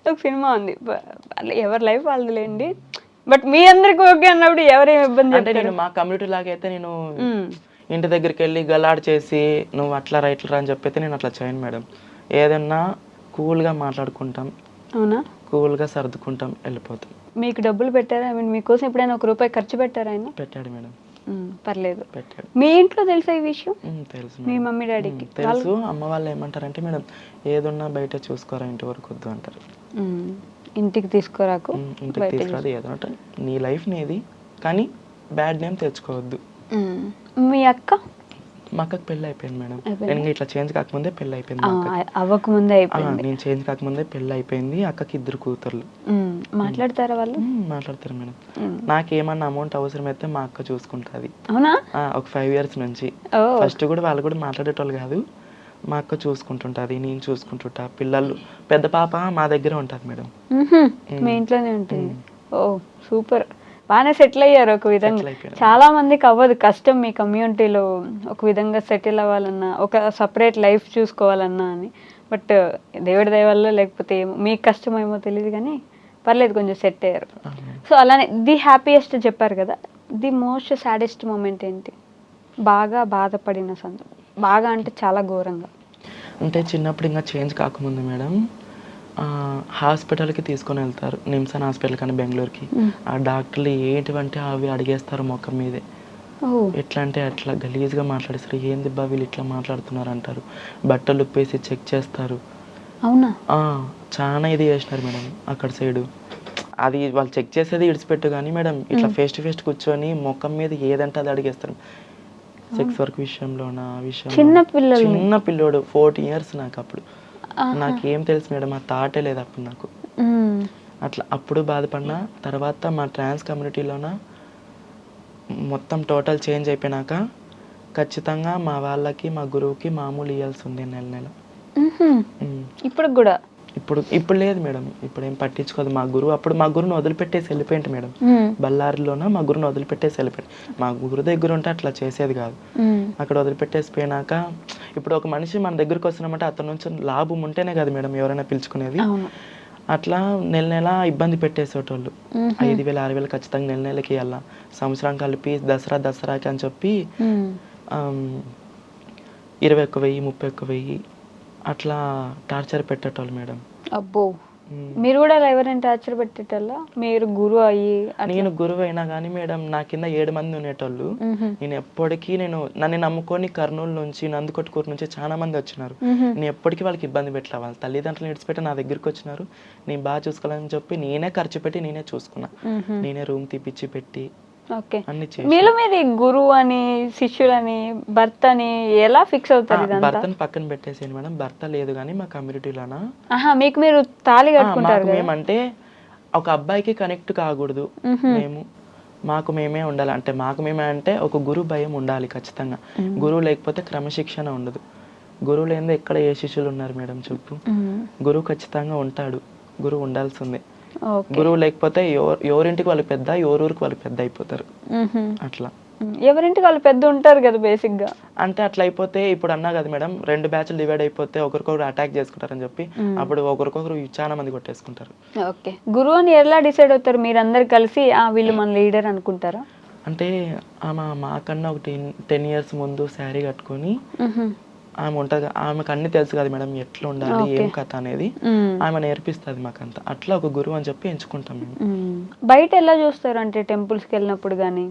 ఒక సినిమా ఉంది, ఎవరి లైఫ్ వాళ్ళదిలేండి. బట్ మీ అందరికి ఓకే అన్నప్పుడు ఎవరేం ఇబ్బంది? అంటే నేను మా కమ్యూనిటీ లాగా అయితే నేను ఇంటి దగ్గరికి వెళ్ళి గలాడ్ చేసి నువ్వు అట్లా రైట్లు రా అని చెప్పైతే నేను అట్లా చేయను మేడం. ఏదన్నా కూల్గా మాట్లాడుకుంటాం, అవునా, కూల్గా సర్దుకుంటాం, వెళ్ళిపోతాం. మీకు డబ్బులు పెట్టారా? మీకోసం ఎప్పుడైనా ₹1 ఖర్చు పెట్టారా ఆయన? పెట్టాడు మేడం. పర్లేదు. పెట్టాడు. మీ ఇంట్లో తెలుసా ఈ విషయం? తెలుసు. మీ మమ్మీ డాడీకి తెలుసు. అమ్మ వాళ్ళు ఏమంటారంటే మేడం, ఏదున్నా బయట చూసుకోరా, ఇంటి వరకు వద్దు అంటారు. ఇంటికి తీసుకురాకు, ఇంటికి తీసుకురాదు, ఏదో నీ లైఫ్ నీది, కానీ బ్యాడ్ నేమ్ తెచ్చుకోవద్దు. మీ అక్క? మా అక్కకి పెళ్ళి అయిపోయింది మేడం. నేను ఇంకా ఇట్లా చేంజ్ కాకముందే పెళ్ళి అయిపోయింది మా అక్కకి. అవ్వకముందే అయిపోయింది. నేను చేంజ్ కాకముందే పెళ్ళి అయిపోయింది. అక్కకి 2 కూతుర్లు. మాట్లాడతారా వాళ్ళు? మాట్లాడతారు మేడం. నాకేమన్నా అమౌంట్ అవసరం అయితే మా అక్క చూసుకుంటుంది. అవునా? ఒక 5 years నుంచి. ఫస్ట్ కూడా వాళ్ళు కూడా మాట్లాడేటోళ్ళు కాదు. మా అక్క చూసుకుంటుంటుంది, నేను చూసుకుంటుంటా. పిల్లలు పెద్ద పాప మా దగ్గర ఉంటుంది మేడం. మీ ఇంట్లోనే ఉంటుంది. ఓ సూపర్, బాగానే సెటిల్ అయ్యారు ఒక విధంగా. చాలా మందికి అవ్వదు, కష్టం మీ కమ్యూనిటీలో ఒక విధంగా సెటిల్ అవ్వాలన్నా, ఒక సపరేట్ లైఫ్ చూసుకోవాలన్నా అని. బట్ దేవుడి దయ వల్ల లేకపోతే మీకు కష్టమేమో తెలియదు కానీ పర్లేదు, కొంచెం సెట్ అయ్యారు. సో అలానే ది హ్యాపీయెస్ట్ చెప్పారు కదా, ది మోస్ట్ సాడెస్ట్ మూమెంట్ ఏంటి? బాగా బాధపడిన సందర్భం, బాగా అంటే చాలా ఘోరంగా. అంటే చిన్నప్పుడు ఇంకా చేంజ్ కాకముందు మేడం హాస్పిటల్కి తీసుకొని వెళ్తారు, నిమ్సన్ హాస్పిటల్ కానీ బెంగళూరుకి. ఆ డాక్టర్లు ఏంటివంటే అవి అడిగేస్తారు ముఖం మీదే. ఎట్లా అంటే అట్లా గలీజ్గా మాట్లాడేస్తారు. ఏంది బా వీళ్ళు ఇట్లా మాట్లాడుతున్నారు అంటారు. బట్టలు ఉప్పేసి చెక్ చేస్తారు. అవునా? చాలా ఇది చేసినారు మేడం అక్కడ సైడు. అది వాళ్ళు చెక్ చేసేది ఇడిచిపెట్టు కానీ మేడం, ఇట్లా ఫేస్ టు ఫేస్ కూర్చొని ముఖం మీద ఏదంటే అది అడిగేస్తారు. సెక్స్ వర్క్ విషయంలోనా విషయం. చిన్న పిల్లోడు 14 years నాకు అప్పుడు. నాకేం తెలుసు మేడం, ఆ థాటే లేదు అప్పుడు నాకు. అట్లా అప్పుడు బాధపడినా. తర్వాత మా ట్రాన్స్ కమ్యూనిటీలోన మొత్తం టోటల్ చేంజ్ అయిపోయినాక ఖచ్చితంగా మా వాళ్ళకి మా గురువుకి మామూలు ఇవ్వాల్సి ఉంది నెల. ఇప్పుడు కూడా? ఇప్పుడు లేదు మేడం, ఇప్పుడు ఏం పట్టించుకోదు మా గురువు. అప్పుడు మా గురువుని వదిలిపెట్టేసి వెళ్ళిపోయింది మేడం. బళ్ళారిలోన మా గురువుని వదిలిపెట్టేసి వెళ్ళిపోయింది. మా గురు దగ్గర ఉంటే అట్లా చేసేది కాదు. అక్కడ వదిలిపెట్టేసి పోయినాక ఇప్పుడు ఒక మనిషి మన దగ్గరకు వస్తున్నామంటే అతని నుంచి లాభం ఉంటేనే కదా మేడం ఎవరైనా పిలుచుకునేది. అట్లా నెల ఇబ్బంది పెట్టేసేటోళ్ళు. 5,000 6,000 ఖచ్చితంగా నెలకి ఇవ్వాలా, సంవత్సరం కలిపి దసరాకి అని చెప్పి 21,000 31,000 అట్లా టార్చర్ పెట్టేటోళ్ళు మేడం. అబ్బో, మీరు కూడా ఎవరైనా టార్చర్ పెట్టేటోళ్ళా? మీరు గురువు అయ్యి? నేను గురువు అయినా కానీ మేడం నా కింద 7 మంది ఉండేటోళ్ళు. నేను ఎప్పటికీ నన్ను నమ్ముకొని కర్నూలు నుంచి నందికొట్కూరు నుంచి చాలా మంది వచ్చినారు. నేను ఎప్పటికీ వాళ్ళకి ఇబ్బంది పెట్టలే. వాళ్ళ తల్లిదండ్రులు విడిచిపెట్టి నా దగ్గరికి వచ్చినారు. నేను బాగా చూసుకోవాలని చెప్పి నేనే ఖర్చు పెట్టి నేనే చూసుకున్నా. నేనే రూమ్ తీపిచ్చి పెట్టి మీలో మీరు గురువు అని శిష్యులని భర్త అని ఎలా ఫిక్స్ అవుతారు? భర్తను పక్కన పెట్టేసాను మేడం. భర్త లేదు కానీ మా కమ్యూనిటీలోనా మీకు మీరు తాళి కట్టుకుంటారు. మేమంటే ఒక అబ్బాయికి కనెక్ట్ కాకూడదు. మాకు మేమే ఉండాలి. అంటే మాకు మేమే అంటే ఒక గురువు భయం ఉండాలి ఖచ్చితంగా. గురువు లేకపోతే క్రమశిక్షణ ఉండదు. గురువు లేనిదే ఎక్కడ ఏ శిష్యులు ఉన్నారు మేడం చెప్పు? గురువు ఖచ్చితంగా ఉంటాడు, గురువు ఉండాల్సిందే. గురువు లేకపోతే ఎవరింటికి వాళ్ళు పెద్ద, ఎవరూరికి వాళ్ళు పెద్ద అయిపోతారు. అట్లా ఎవరింటికి వాళ్ళు పెద్ద ఉంటారు కదా బేసిక్ గా. అంటే అట్లా అయిపోతే ఇప్పుడు అన్నా కదా మేడం, 2 బ్యాచ్లు డివైడ్ అయిపోతే ఒకరికొకరు అటాక్ చేసుకుంటారని చెప్పి అప్పుడు ఒకరికొకరు చాలా మంది కొట్టేసుకుంటారు. ఓకే, గురువు అని ఎలా డిసైడ్ అవుతారు? మీరు అందరు కలిసి వీళ్ళు మన లీడర్ అనుకుంటారా? అంటే మాకన్నా ఒక 10 years ముందు శారీ కట్టుకొని ఆమె ఉంటుంది. ఆమెకు అన్ని తెలుసు కదా మేడం, ఎట్లా ఉండాలి ఏం కథ అనేది ఆమె నేర్పిస్తుంది మాకంతా. అట్లా ఒక గురువు అని చెప్పి ఎంచుకుంటాం మేము. బయట ఎలా చూస్తారు అంటే టెంపుల్స్కి వెళ్ళినప్పుడు కానీ,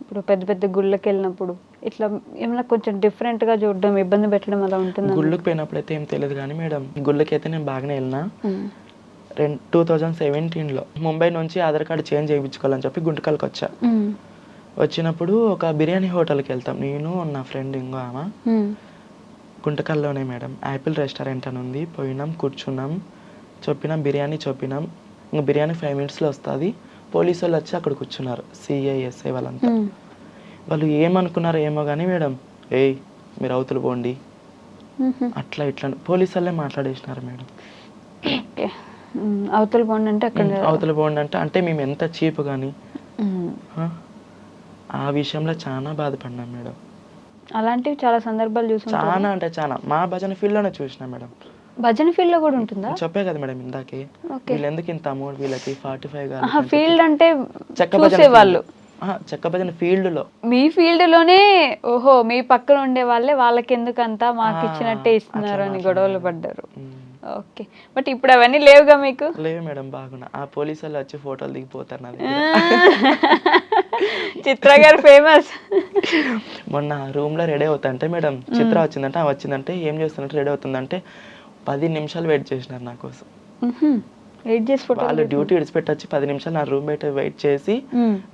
ఇప్పుడు పెద్ద పెద్ద గుళ్ళకి వెళ్ళినప్పుడు ఇట్లా ఏమైనా కొంచెం డిఫరెంట్ గా చూడడం, ఇబ్బంది పెట్టడం అలా ఉంటుంది? గుళ్ళకి పోయినప్పుడు అయితే ఏం తెలియదు కానీ మేడం, గుళ్ళకి అయితే నేను బాగానే వెళ్ళినా. 2017లో ముంబై నుంచి ఆధార్ కార్డు చేంజ్ చేయించుకోవాలని చెప్పి గుంటకల్కి వచ్చా. వచ్చినప్పుడు ఒక బిర్యానీ హోటల్కి వెళ్తాం నేను నా ఫ్రెండ్ ఇంకో ఆమె. గుంటకల్లోనే మేడం యాపిల్ రెస్టారెంట్ అని ఉంది. పోయినాం, కూర్చున్నాం, చెప్పినాం బిర్యానీ చెప్పినాం. ఇంకా బిర్యానీ 5 minutesలో వస్తుంది. పోలీసు వాళ్ళు వచ్చి అక్కడ కూర్చున్నారు, CISI వాళ్ళంతా. వాళ్ళు ఏమనుకున్నారో ఏమో కానీ మేడం, ఏయ్ మీరు అవతల పోండి అట్లా ఇట్లా పోలీసు వాళ్ళే మాట్లాడేసినారు మేడం. అవతల పోండి అంటే అవతల పోండి అంటే మేము ఎంత చీప్ కానీ ఆ విషయంలో చాలా బాధపడినాం మేడం. అలాంటివి చాలా సందర్భాలు చూసాం. చాలా అంటే చాలా మా భజన ఫీల్డ్ లోనే చూసినా మేడం. భజన ఫీల్డ్ లో కూడా ఉంటుందా? చెప్పే కదా మేడం ఇందాకే, వీళ్ళు ఎందుకు ఇంత అమౌంట్ వీళ్ళకి 45 ఫీల్డ్ అంటే చెక్క భజన ఫీల్డ్ లో. మీ ఫీల్డ్ లోనే ఓహో మీ పక్కన ఉండే వాళ్ళే వాళ్ళకి ఎందుకు అంతా మాకు ఇచ్చినట్టే ఇస్తున్నారు అని గొడవలు పడ్డారు. ఓకే, బట్ ఇప్పుడు అవన్నీ లేవుగా మీకు? లేవు మేడం, బాగున్నా. ఆ పోలీసు వాళ్ళు వచ్చి ఫోటోలు దిగిపోతారు నాది. చిత్ర గారు ఫేమస్. మొన్న రూమ్ లో రెడీ అవుతుంటే మేడం, చిత్ర వచ్చిందంటే ఏం చేస్తున్నట్టు రెడీ అవుతుందంటే 10 నిమిషాలు వెయిట్ చేసినారు నా కోసం. వాళ్ళు డ్యూటీ విడిచిపెట్టొచ్చి 10 నిమిషాలు నా రూమ్ బయట వెయిట్ చేసి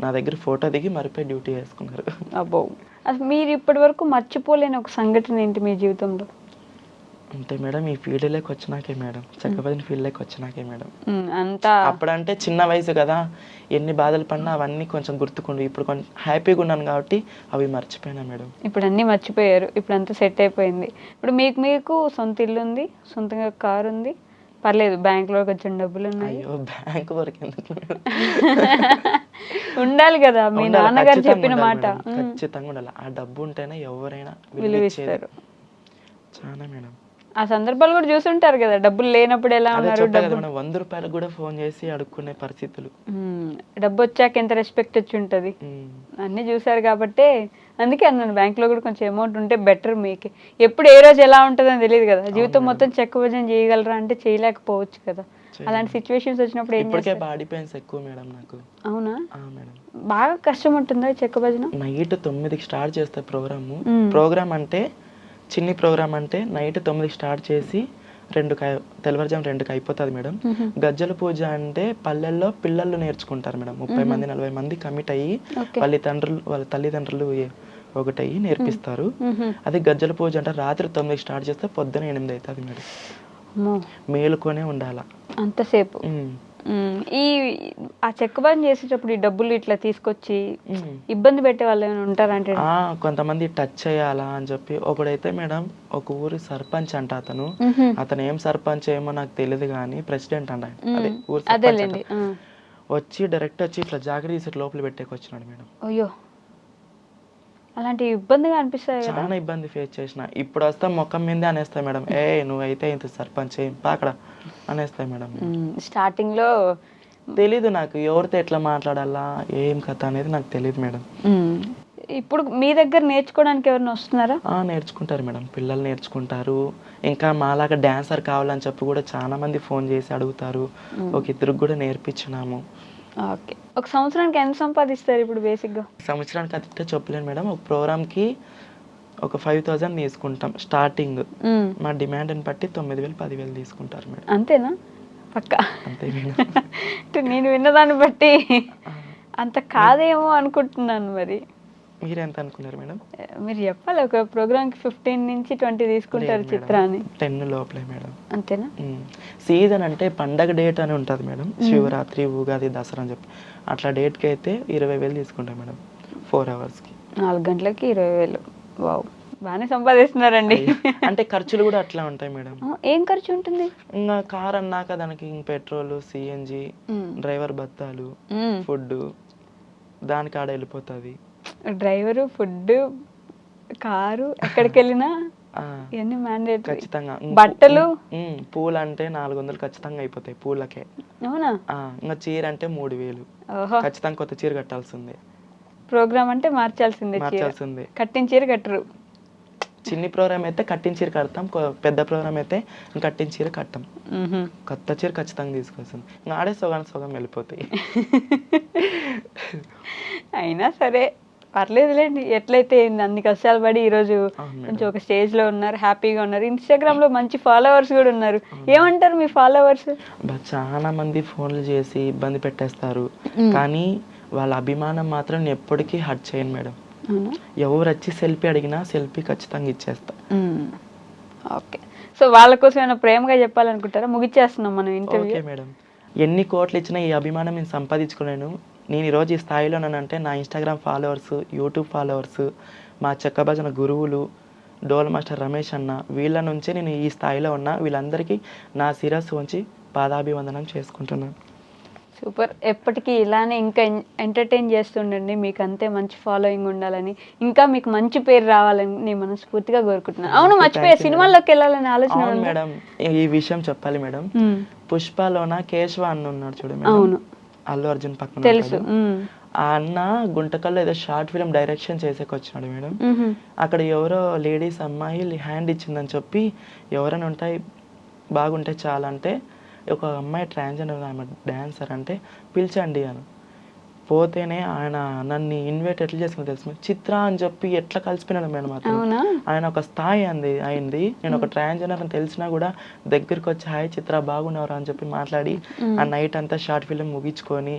నా దగ్గర ఫోటో దిగి మరిపోయి డ్యూటీ చేసుకున్నారు. అబ్బో, అసలు మీరు ఇప్పటి వరకు మర్చిపోలేని ఒక సంఘటన ఏంటి మీ జీవితంలో? అంటే మేడం ఈ ఫీల్డ్లోకి వచ్చినాకే మేడం, చక్కబదిన ఫీల్డ్లోకి వచ్చినాకే మేడం. అంతా అప్పుడంటే చిన్న వయసు కదా, ఎన్ని బాధలు పడినా అవన్నీ కొంచెం గుర్తుకుండు. ఇప్పుడు కొంచెం హ్యాపీగా ఉన్నాను కాబట్టి అవి మర్చిపోయినా మేడం. ఇప్పుడు అన్నీ మర్చిపోయారు, ఇప్పుడు అంతా సెట్ అయిపోయింది. ఇప్పుడు మీకు సొంత ఇల్లు ఉంది, సొంతంగా కారు ఉంది, పర్లేదు బ్యాంక్లో కొంచెం డబ్బులు ఉన్నాయి. అయ్యో బ్యాంక్ వరకు ఎందుకు మేడం? ఉండాలి కదా, మీ ఉండాలి, నాన్నగారు ఖచ్చితంగా చెప్పిన ఉండాలి మాట. మేడం, ఖచ్చితంగా ఉండాలి. ఆ డబ్బు ఉంటేనే ఎవరైనా విలువ ఇస్తారు. చాలా మేడం. ఆ సందర్భాలు కూడా చూసుంటారు కదా, డబ్బులు లేనప్పుడు ఎలా అదే ఉన్నారు, చెప్పా కదా డబ్బు మేడం, 100 రూపాయలకు కూడా ఫోన్ చేసి అడుక్కునే పరిస్థితులు. డబ్బు వచ్చాక ఎంత రెస్పెక్ట్ వచ్చి ఉంటుంది, ఉమ్. అన్నీ చూసారు కాబట్టి అందుకే అన్నాను బ్యాంక్లో కూడా కొంచెం అమౌంట్ ఉంటే బెటర్. మీకు ఎప్పుడు ఏ రోజు ఎలా ఉంటుందని తెలియదు కదా, జీవితం మొత్తం చెక్క భజన చేయగలరా అంటే చేయలేకపోవచ్చు కదా. అలాంటి సిచ్యువేషన్స్ వచ్చినప్పుడు ఏం ఇప్పటికే చేస్తారు? బాడీ పెయిన్స్ ఎక్కువ మేడం నాకు. అవునా? మేడం బాగా కష్టం ఉంటుందా చెక్క భజన? నైట్ 9కి స్టార్ట్ చేస్తే ప్రోగ్రామ్ అంటే చిన్ని ప్రోగ్రామ్ అంటే నైట్ 9కి స్టార్ట్ చేసి తెల్లవారుజాము 2కి అయిపోతుంది మేడం. గజ్జల పూజ అంటే పల్లెల్లో పిల్లలు నేర్చుకుంటారు మేడం, 30 మంది 40 మంది కమిట్ అయ్యి వాళ్ళ తల్లిదండ్రులు ఒకటయ్యి నేర్పిస్తారు. అది గజ్జల పూజ అంటే రాత్రి 9కి స్టార్ట్ చేస్తే పొద్దున 8 అవుతుంది మేడం. మేలుకొనే ఉండాల అంతసేపు. ఆ చెక్క భజన చేసేటప్పుడు ఈ డబ్బులు ఇట్లా తీసుకొచ్చి ఇబ్బంది పెట్టే వాళ్ళు ఏమైనా ఉంటారంటే? కొంతమంది టచ్ చేయాలా అని చెప్పి. ఒకడైతే మేడం ఒక ఊరి సర్పంచ్ అంట, అతను ఏం సర్పంచ్ ఏమో నాకు తెలియదు కానీ ప్రెసిడెంట్ అంట, అదే ఊరి సర్పంచ్ వచ్చి డైరెక్ట్ వచ్చి ఇట్లా జాగ్రత్త తీసి లోపల పెట్టేకొచ్చినాడు మేడం. అయ్యో, అలాంటి ఇబ్బందిగా అనిపిస్తాయి. చాలా ఇబ్బంది ఫేస్ చేసిన. ఇప్పుడు వస్తా మొక్కం మీదే అనేస్తాయి మేడం, నువ్వైతే ఇంత సర్పంచ్ ఏం అక్కడ అనేస్తాయి మేడం. స్టార్టింగ్ లో తెలీదు నాకు ఎవరితో ఎట్లా మాట్లాడాలా ఏం కథ అనేది నాకు తెలియదు మేడం. ఇప్పుడు మీ దగ్గర నేర్చుకోవడానికి ఎవరైనా వస్తున్నారా? నేర్చుకుంటారు మేడం, పిల్లలు నేర్చుకుంటారు. ఇంకా మాలాగా డాన్సర్ కావాలని చెప్పి కూడా చాలా మంది ఫోన్ చేసి అడుగుతారు. ఒక ఇద్దరికి కూడా నేర్పించినాము. ఓకే, ఒక సంవత్సరానికి ఎంత సంపాదిస్తారు ఇప్పుడు బేసిక్గా? సంవత్సరానికి అయితే చెప్పలేను మేడం, ఒక ప్రోగ్రామ్కి ఒక 5,000 తీసుకుంటాం స్టార్టింగ్. మా డిమాండ్ని బట్టి 9,000 10,000 తీసుకుంటారు మేడం. అంతేనా? పక్కా అంతే మేడం. నేను విన్నదాన్ని బట్టి అంత కాదేమో అనుకుంటున్నాను. మరి మీరు ఎంత అనుకున్నారు మేడం? మీరు చెప్పాలి, ఒక ప్రోగ్రామ్కి 15 నుంచి 20 తీసుకుంటారు చిత్రాన్ని. 10 లోపలే మేడం. అంతేనా? సీజన్ అంటే పండగ డేట్ అని ఉంటుంది మేడం, శివరాత్రి ఉగాది దసరా అని చెప్పి అట్లా డేట్కి అయితే 20,000 తీసుకుంటాం మేడం 4 అవర్స్కి. 4 గంటలకి 20,000. వావ్, బాగానే సంపాదిస్తున్నారండి. అంటే ఖర్చులు కూడా అట్లా ఉంటాయి మేడం. ఏం ఖర్చు ఉంటుంది? ఇంకా కార్ అన్నాక దానికి పెట్రోల్, సిఎన్జి, డ్రైవర్ బత్తాలు, ఫుడ్ దానికి ఆడ వెళ్ళిపోతుంది. డ్రైవరు, ఫుడ్, కారు, ఎక్కడికి వెళ్ళినా ఇవన్నీ మ్యాండేటరీ. ఖచ్చితంగా. బట్టలు, పూలు అంటే 400 ఖచ్చితంగా అయిపోతాయి పూలకే. అవునా? ఇంకా చీర అంటే 3,000 ఖచ్చితంగా కొత్త చీర కట్టాల్సిందే. ప్రోగ్రామ్ అంటే మార్చాల్సిందే. కట్టిన చీర కట్టరు. చిన్ని ప్రోగ్రామ్ అయితే కట్టిన చీర కడతాం, పెద్ద ప్రోగ్రామ్ అయితే కట్టిన చీర కట్టాం. కొత్త చీర ఖచ్చితంగా తీసుకొస్తుంది. ఇంకా ఆడే సగం వెళ్ళిపోతాయి. అయినా సరే పర్లేదులేండి, ఎట్లయితే అన్ని కష్టాలు పడి ఈరోజు కొంచెం ఒక స్టేజ్ లో ఉన్నారు, హ్యాపీగా ఉన్నారు. ఇన్స్టాగ్రామ్ లో మంచి ఫాలోవర్స్ కూడా ఉన్నారు. ఏమంటారు మీ ఫాలోవర్స్? చాలా మంది ఫోన్లు చేసి ఇబ్బంది పెట్టేస్తారు, కానీ వాళ్ళ అభిమానం మాత్రం నేను ఎప్పటికీ హర్ట్ చేయను మేడం. ఎవరు వచ్చి సెల్ఫీ అడిగినా సెల్ఫీ ఖచ్చితంగా ఇచ్చేస్తా. ఓకే, సో వాళ్ళ కోసం ఏమైనా ప్రేమగా చెప్పాలనుకుంటారా? ముగిచ్చేస్తున్నాం మనం ఇంటర్వ్యూ. ఓకే మేడం, ఎన్ని కోట్లు ఇచ్చినా ఈ అభిమానం నేను సంపాదించుకోలేను. నేను ఈరోజు ఈ స్థాయిలో ఉన్నానంటే నా ఇన్స్టాగ్రామ్ ఫాలోవర్స్, యూట్యూబ్ ఫాలోవర్స్, మా చెక్క భజన గురువులు, డోల్ మాస్టర్ రమేష్ అన్న, వీళ్ళ నుంచే నేను ఈ స్థాయిలో ఉన్నా. వీళ్ళందరికీ నా శిరస్సు ఉంచి పాదాభివందనం చేసుకుంటున్నాను. సూపర్, ఎప్పటికీ ఇలానే ఇంకా ఎంటర్టైన్ చేస్తుండండి. మీకు అంతే మంచి ఫాలోయింగ్ ఉండాలని, ఇంకా మీకు మంచి పేరు రావాలని నేను మనస్ఫూర్తిగా కోరుకుంటున్నాను. అవును, మర్చిపోయా, సినిమాల్లోకి వెళ్ళాలని ఆలోచన మేడం. ఈ విషయం చెప్పాలి మేడం, పుష్పలోన కేశవ అన్న ఉన్నాడు చూడు, అవును, అల్లు అర్జున్ పక్కన తెలుసు. ఆ అన్న గుంటకల్లో ఏదో షార్ట్ ఫిల్మ్ డైరెక్షన్ చేసేకొచ్చినాడు మేడం. అక్కడ ఎవరో లేడీస్ అమ్మాయి హ్యాండ్ ఇచ్చిందని చెప్పి ఎవరైనా ఉంటాయి బాగుంటే చాలా అంటే, ఒక అమ్మాయి ట్రాన్స్జెండర్ ఆమె డాన్సర్ అంటే పిలిచండి అని పోతేనే ఆయన నన్ను ఇన్వైట్ ఎట్లా చేసుకుని తెలుసు మేడం, చిత్ర అని చెప్పి ఎట్లా కలిసిపోయినాడు మేడం అతను. అవునా? ఆయన ఒక స్థాయి అయింది. నేను ఒక ట్రాన్స్జెండర్ అని తెలిసినా కూడా దగ్గరికి వచ్చి హాయ్ చిత్ర బాగున్నారా అని చెప్పి మాట్లాడి ఆ నైట్ అంతా షార్ట్ ఫిల్మ్ ముగించుకొని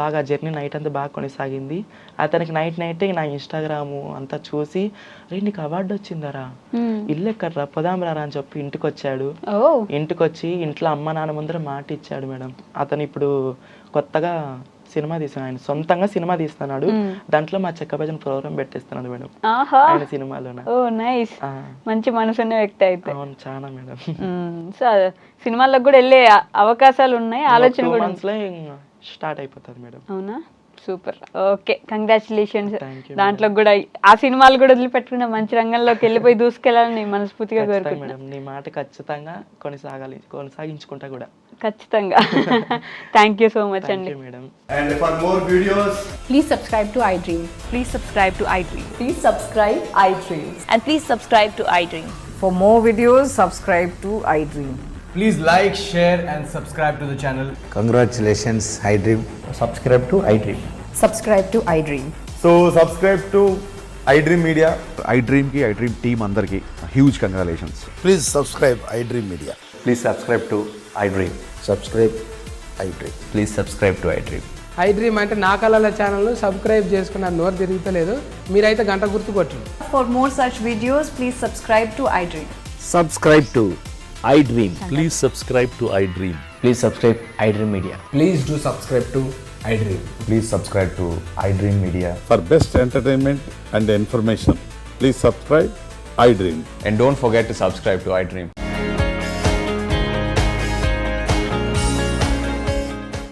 బాగా జర్నీ నైట్ అంతా బాగా కొనసాగింది. అతనికి నైటే నా ఇన్స్టాగ్రాము అంతా చూసి రే నీకు అవార్డు వచ్చిందరా, ఇల్లు ఎక్కడరా పోదాం రా అని చెప్పి ఇంటికి వచ్చాడు. ఇంటికి వచ్చి ఇంట్లో అమ్మ నాన్న ముందర మాట ఇచ్చాడు మేడం. అతను ఇప్పుడు కొత్తగా సినిమా తీస్తున్నాడు, ఆయన సొంతంగా సినిమా తీస్తున్నాడు. దాంట్లో మా చెక్క భజన ప్రోగ్రామ్ పెట్టేస్తున్నాడు మేడం ఆయన సినిమాలో. మంచి మనసున్న వ్యక్తి అయితే. అవును, చాలా మేడం. సో సినిమాలకు కూడా వెళ్ళే అవకాశాలు ఉన్నాయి, ఆలోచన కూడా స్టార్ట్ అయిపోతుంది మేడం. అవునా? Super. Okay, congratulations. Thank you, దాంట్లో కూడా ఆ సినిమాలు కూడా వదిలిపెట్టుకున్న మంచి రంగంలోకి వెళ్ళిపోయి దూసుకెళ్ళాలని మనస్ఫూర్తిగా కోరుకుంటున్నాను మేడం. నీ మాట ఖచ్చితంగా కొనసాగించుకుంటా కూడా. ఖచ్చితంగా. థ్యాంక్ యూ సో మచ్ అండి madam. And for more videos, Please subscribe to iDream. Please subscribe to iDream. Please subscribe iDream. And please subscribe to iDream. For more videos, subscribe to iDream. please like, share and subscribe to the channel. Congratulations, iDream. Subscribe to iDream. Subscribe to iDream. So subscribe to iDream Media. iDream team అందరికి huge congratulations. Please subscribe iDream Media. Please subscribe to iDream. Subscribe iDream. Please subscribe to iDream. iDream అంటే నా కళల ఛానల్ను సబ్స్క్రైబ్ చేసుకున్న నోరు తిరుగుతలేదు, మీరైతే గంట గుర్తు కొట్టండి. For more such videos, please subscribe to iDream. Subscribe to iDream. Please subscribe to iDream. Please subscribe iDream Media. Please do subscribe to iDream. Please subscribe to iDream Media. For best entertainment and information, please subscribe iDream. And don't forget to subscribe to iDream.